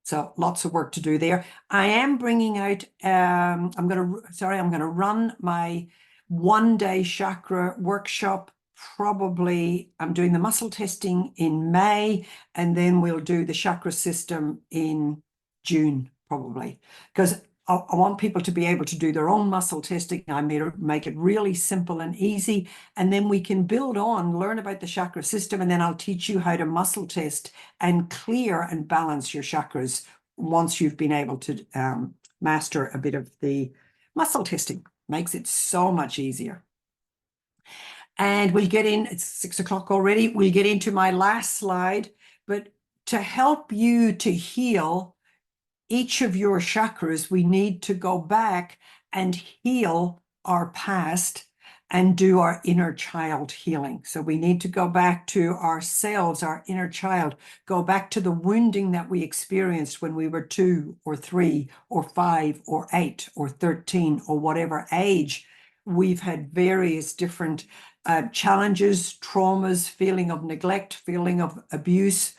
So lots of work to do there. I am bringing out, I'm going to run my 1-day chakra workshop. Probably I'm doing the muscle testing in May, and then we'll do the chakra system in June, probably, because I want people to be able to do their own muscle testing. I make it really simple and easy, and then we can build on, learn about the chakra system, and then I'll teach you how to muscle test and clear and balance your chakras once you've been able to master a bit of the muscle testing. Makes it so much easier. And we'll get in, it's 6 o'clock already, we'll get into my last slide, but to help you to heal each of your chakras, we need to go back and heal our past and do our inner child healing. So we need to go back to ourselves, our inner child, go back to the wounding that we experienced when we were 2 or 3 or 5 or 8 or 13 or whatever age. We've had various different challenges, traumas, feeling of neglect, feeling of abuse.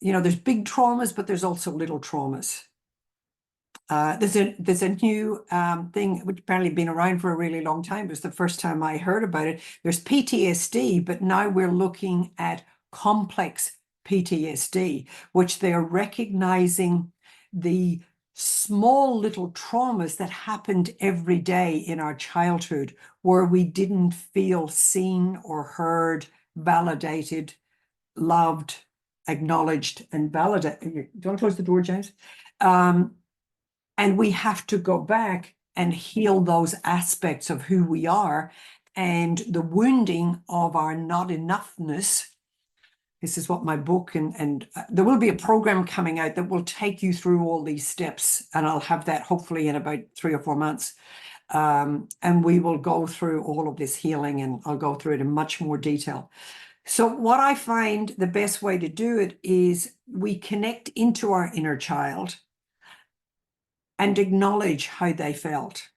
You know, there's big traumas, but there's also little traumas. There's a new thing which apparently been around for a really long time. It was the first time I heard about it. There's PTSD, but now we're looking at complex PTSD, which they're recognizing the small little traumas that happened every day in our childhood where we didn't feel seen or heard, validated, loved, acknowledged, and validated. Don't close the door, James. And we have to go back and heal those aspects of who we are and the wounding of our not enoughness. This is what my book, and there will be a program coming out that will take you through all these steps, and I'll have that hopefully in about 3 or 4 months. And we will go through all of this healing, and I'll go through it in much more detail. So what I find the best way to do it is we connect into our inner child and acknowledge how they felt.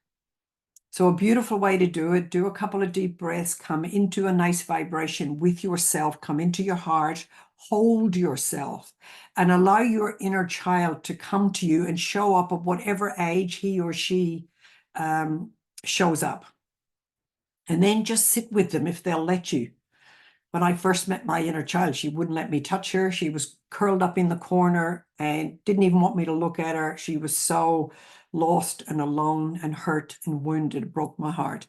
So a beautiful way to do it, do a couple of deep breaths, come into a nice vibration with yourself, come into your heart, hold yourself, and allow your inner child to come to you and show up at whatever age he or she shows up. And then just sit with them if they'll let you. When I first met my inner child, she wouldn't let me touch her. She was curled up in the corner and didn't even want me to look at her. She was so lost and alone and hurt and wounded. It broke my heart.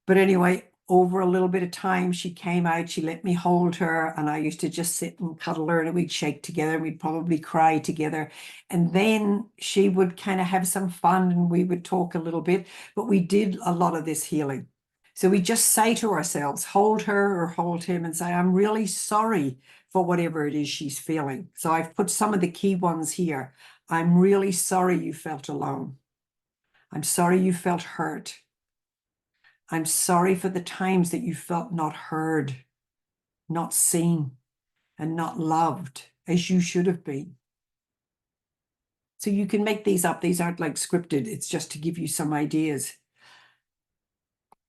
But anyway, over a little bit of time, she came out, she let me hold her, and I used to just sit and cuddle her, and we'd shake together, and we'd probably cry together. And then she would kind of have some fun and we would talk a little bit, but we did a lot of this healing. So we just say to ourselves, hold her or hold him and say, I'm really sorry for whatever it is she's feeling. So I've put some of the key ones here. I'm really sorry you felt alone. I'm sorry you felt hurt. I'm sorry for the times that you felt not heard, not seen, and not loved as you should have been. So you can make these up. These aren't like scripted. It's just to give you some ideas.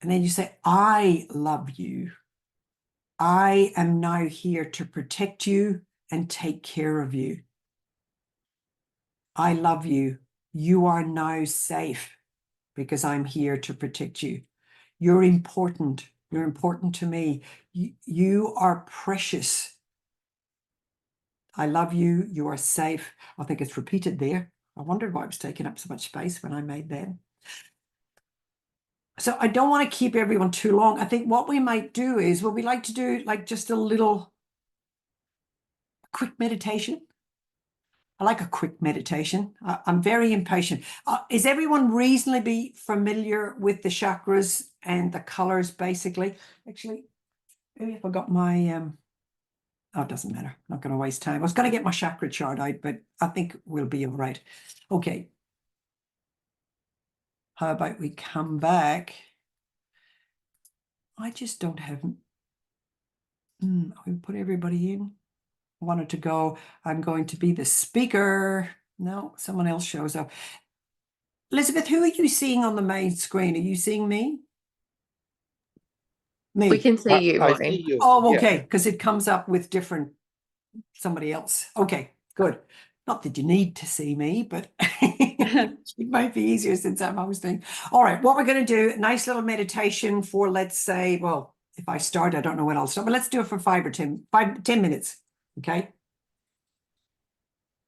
And then you say, I love you. I am now here to protect you and take care of you. I love you. You are now safe because I'm here to protect you. You're important You're important to me. You are precious. I love you. You are safe. I think it's repeated there. I wondered why it was taking up so much space when I made that. So I don't want to keep everyone too long. I think what we might do is, what we like to do, like just a little quick meditation. I like a quick meditation. I'm very impatient. Is everyone reasonably familiar with the chakras and the colors, basically? Actually, maybe if I got my, oh, it doesn't matter. I'm not going to waste time. I was going to get my chakra chart out, but I think we'll be all right. Okay. How about we come back? I just don't have, we put everybody in. I wanted to go, I'm going to be the speaker. No, someone else shows up. Elizabeth, who are you seeing on the main screen? Are you seeing me? Me. We can see you, I Maureen. see you. Oh, Yeah. okay, because it comes up with different, somebody else. Okay, good. Not that you need to see me, but it might be easier since I'm hosting. All right, what we're going to do, nice little meditation for, let's say, well, if I start, I don't know when I'll start, but let's do it for 10 minutes, okay?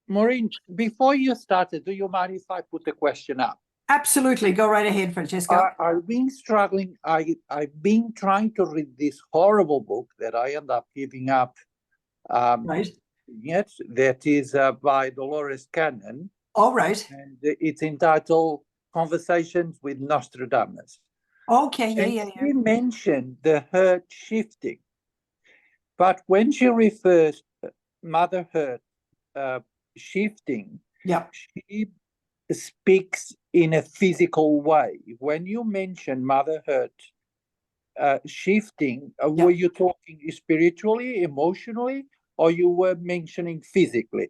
Maureen, before you started, do you mind if I put a question up? Absolutely, go right ahead, Francesca. I've been struggling. I've been trying to read this horrible book that I end up giving up. Right. Yes, that is by Dolores Cannon, All right. and it's entitled Conversations with Nostradamus. Okay, yeah, And yeah, she mentioned the herd shifting, but when she refers Mother Herd shifting, yeah. she speaks in a physical way. When you mention Mother Herd shifting, were you talking spiritually, emotionally, or you were mentioning physically?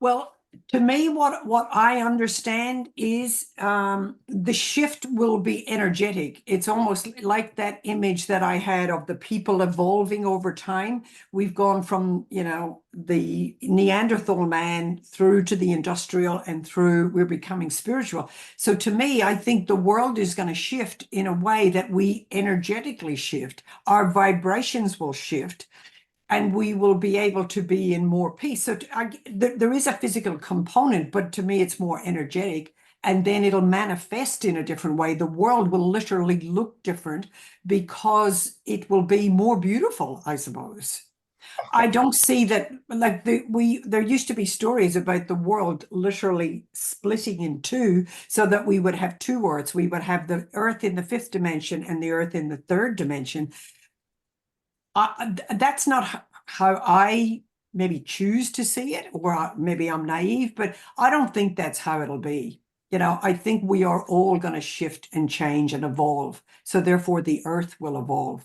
Well, to me, what I understand is the shift will be energetic. It's almost like that image that I had of the people evolving over time. We've gone from, you know, the Neanderthal man through to the industrial and through, we're becoming spiritual. So to me, I think the world is going to shift in a way that we energetically shift. Our vibrations will shift, and we will be able to be in more peace. So there is a physical component, but to me, it's more energetic. And then it'll manifest in a different way. The world will literally look different because it will be more beautiful, I suppose. I don't see that, like there used to be stories about the world literally splitting in two so that we would have two earths. We would have the earth in the fifth dimension and the earth in the third dimension. That's not how I maybe choose to see it, or maybe I'm naive, but I don't think that's how it'll be. You know, I think we are all going to shift and change and evolve. So therefore the earth will evolve.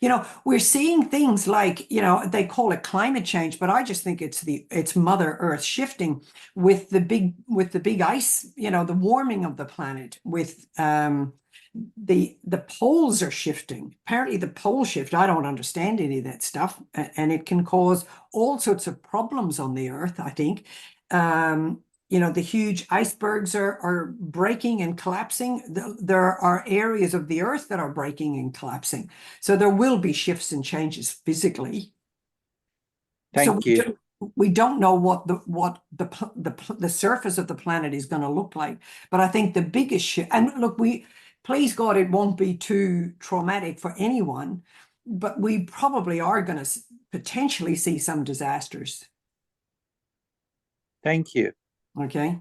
You know, we're seeing things like, you know, they call it climate change, but I just think it's Mother Earth shifting with the big ice, you know, the warming of the planet, with the poles are shifting. Apparently the pole shift, I don't understand any of that stuff, and it can cause all sorts of problems on the earth, I think. You know, the huge icebergs are breaking and collapsing. There are areas of the earth that are breaking and collapsing. So there will be shifts and changes physically. Thank you. We don't know what the surface of the planet is going to look like, but I think the biggest shift, and look, please God, it won't be too traumatic for anyone, but we probably are going to potentially see some disasters. Thank you. Okay.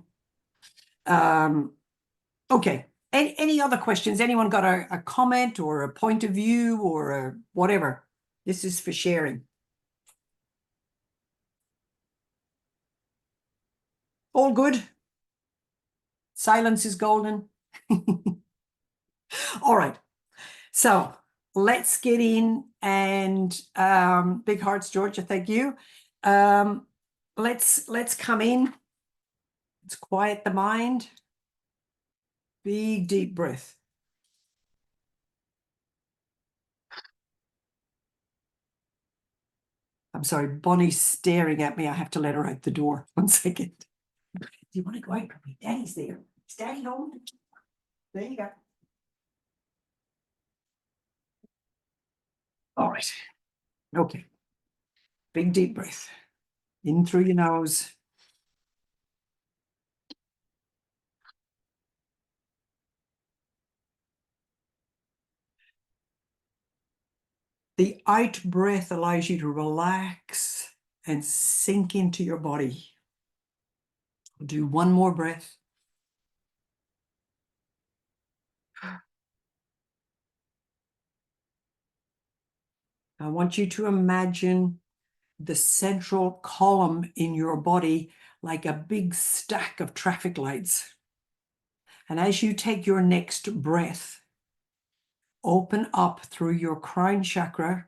Okay. Any other questions? Anyone got a comment or a point of view or whatever? This is for sharing. All good? Silence is golden. All right. So let's get in, and big hearts, Georgia. Thank you. Let's come in. Let's quiet the mind. Big deep breath. I'm sorry, Bonnie's staring at me. I have to let her out the door. 1 second. Do you want to go out? Daddy's there. Is Daddy home? There you go. All right. Okay. Big deep breath. In through your nose. The out breath allows you to relax and sink into your body. We'll do one more breath. I want you to imagine the central column in your body like a big stack of traffic lights. And as you take your next breath, open up through your crown chakra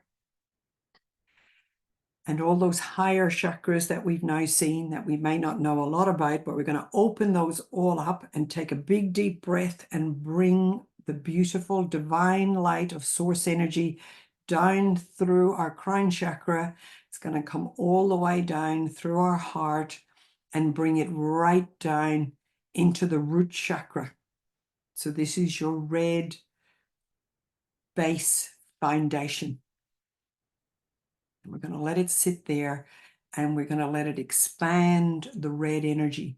and all those higher chakras that we've now seen that we may not know a lot about, but we're going to open those all up and take a big deep breath and bring the beautiful divine light of source energy down through our crown chakra. It's going to come all the way down through our heart and bring it right down into the root chakra. So this is your red base foundation. And we're going to let it sit there and we're going to let it expand the red energy.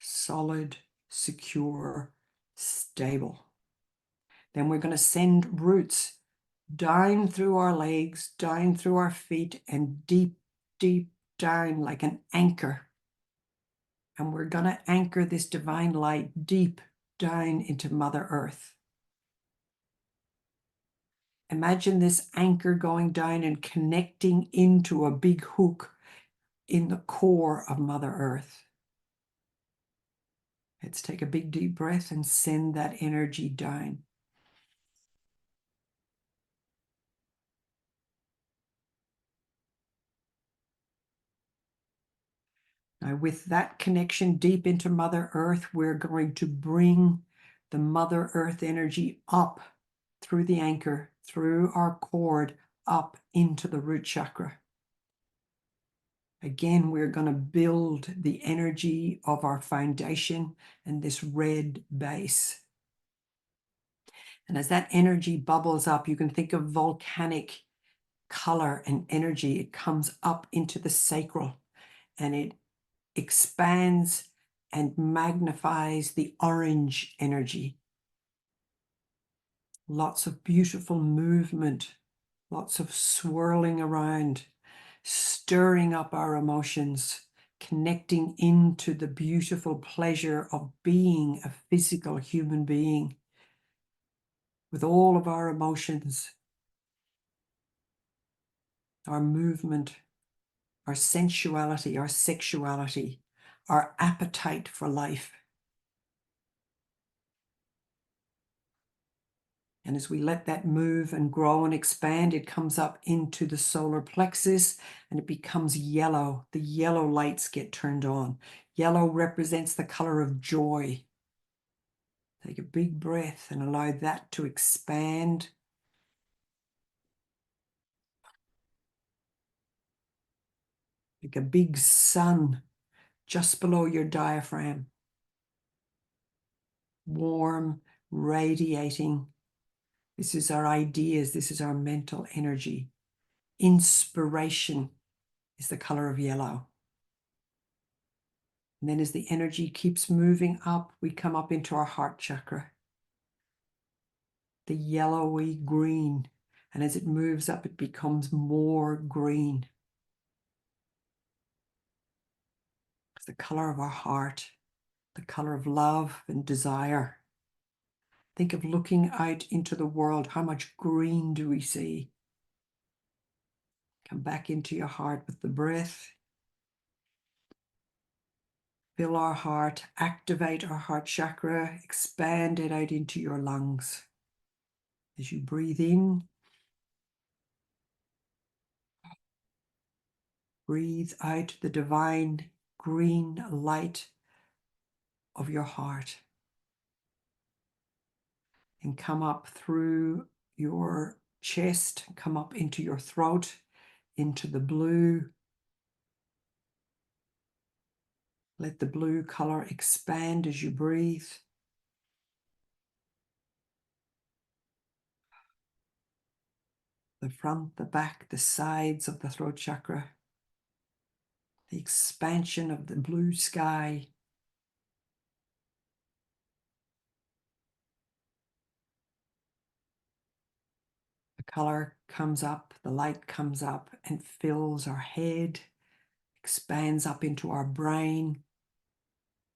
Solid, secure, stable. Then we're going to send roots down through our legs, down through our feet, and deep, deep down like an anchor. And we're going to anchor this divine light deep down into Mother Earth. Imagine this anchor going down and connecting into a big hook in the core of Mother Earth. Let's take a big deep breath and send that energy down. Now, with that connection deep into Mother Earth, we're going to bring the Mother Earth energy up through the anchor, through our cord, up into the root chakra. Again, we're going to build the energy of our foundation and this red base. And as that energy bubbles up, you can think of volcanic color and energy. It comes up into the sacral and it expands and magnifies the orange energy. Lots of beautiful movement, lots of swirling around, stirring up our emotions, connecting into the beautiful pleasure of being a physical human being with all of our emotions, our movement, our sensuality, our sexuality, our appetite for life. And as we let that move and grow and expand, it comes up into the solar plexus and it becomes yellow. The yellow lights get turned on. Yellow represents the color of joy. Take a big breath and allow that to expand. Like a big sun just below your diaphragm. Warm, radiating. This is our ideas. This is our mental energy. Inspiration is the color of yellow. And then as the energy keeps moving up, we come up into our heart chakra. The yellowy green. And as it moves up, it becomes more green. It's the color of our heart, the color of love and desire. Think of looking out into the world. How much green do we see? Come back into your heart with the breath. Fill our heart, activate our heart chakra, expand it out into your lungs. As you breathe in, breathe out the divine green light of your heart. And come up through your chest, come up into your throat, into the blue. Let the blue color expand as you breathe. the front, the back, the sides of the throat chakra, the expansion of the blue sky. The color comes up, the light comes up and fills our head, expands up into our brain.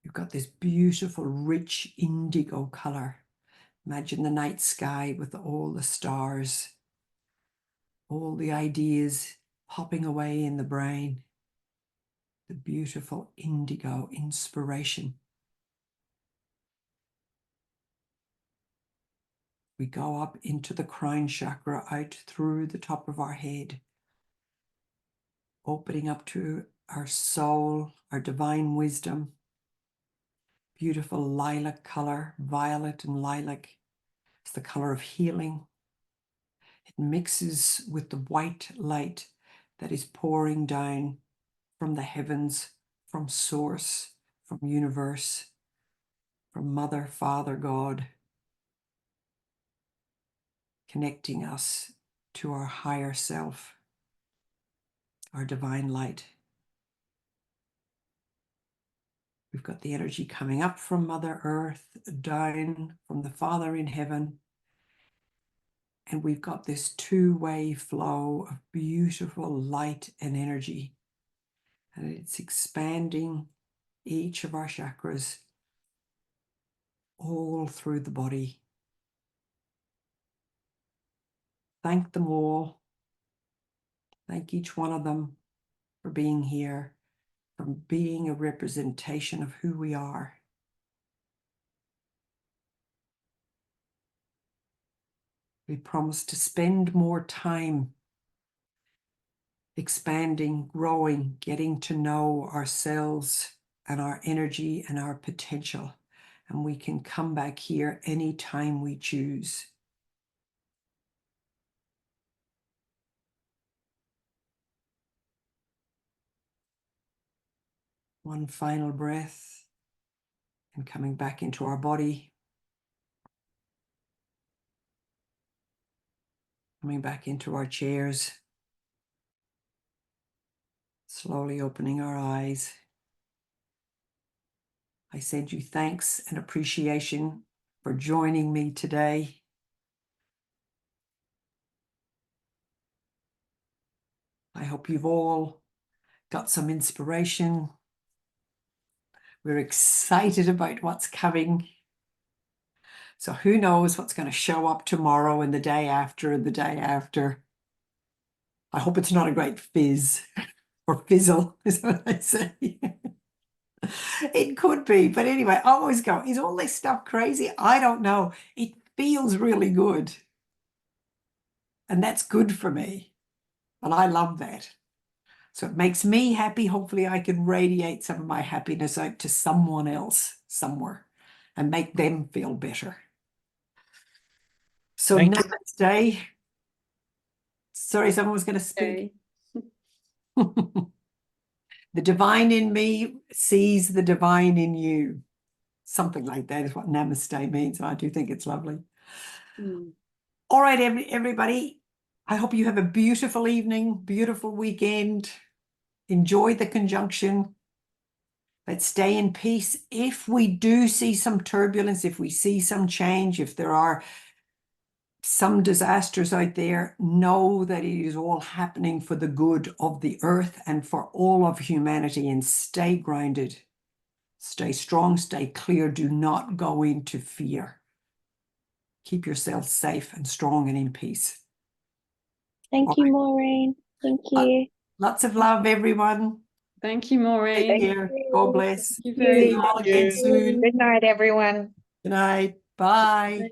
You've got this beautiful, rich indigo color. Imagine the night sky with all the stars, all the ideas popping away in the brain. The beautiful indigo inspiration. We go up into the crown chakra, out through the top of our head, opening up to our soul, our divine wisdom. Beautiful lilac color, violet and lilac. It's the color of healing. It mixes with the white light that is pouring down from the heavens, from source, from universe, from Mother, Father, God, connecting us to our higher self, our divine light. We've got the energy coming up from Mother Earth, down from the Father in heaven. And we've got this two-way flow of beautiful light and energy. And it's expanding each of our chakras all through the body. Thank them all. Thank each one of them for being here, for being a representation of who we are. We promise to spend more time expanding, growing, getting to know ourselves and our energy and our potential. And we can come back here anytime we choose. One final breath and coming back into our body. Coming back into our chairs. Slowly opening our eyes. I send you thanks and appreciation for joining me today. I hope you've all got some inspiration. We're excited about what's coming. So who knows what's going to show up tomorrow and the day after and the day after. I hope it's not a great fizz or fizzle, is what I say. It could be, but anyway, I always go, is all this stuff crazy? I don't know. It feels really good. And that's good for me. And I love that. So it makes me happy. Hopefully I can radiate some of my happiness out to someone else somewhere and make them feel better. So namaste. Sorry, someone was going to speak. The divine in me sees the divine in you. Something like that is what namaste means. And I do think it's lovely. All right, everybody. I hope you have a beautiful evening, beautiful weekend. Enjoy the conjunction. Let's stay in peace. If we do see some turbulence, if we see some change, if there are some disasters out there, know that it is all happening for the good of the earth and for all of humanity, and stay grounded, stay strong, stay clear. Do not go into fear. Keep yourself safe and strong and in peace. Thank you, Maureen. Thank you. Lots of love, everyone. Thank you, Maureen. Take care. God bless. Thank you very See you all much. again soon. Good night, everyone. Good night. Bye.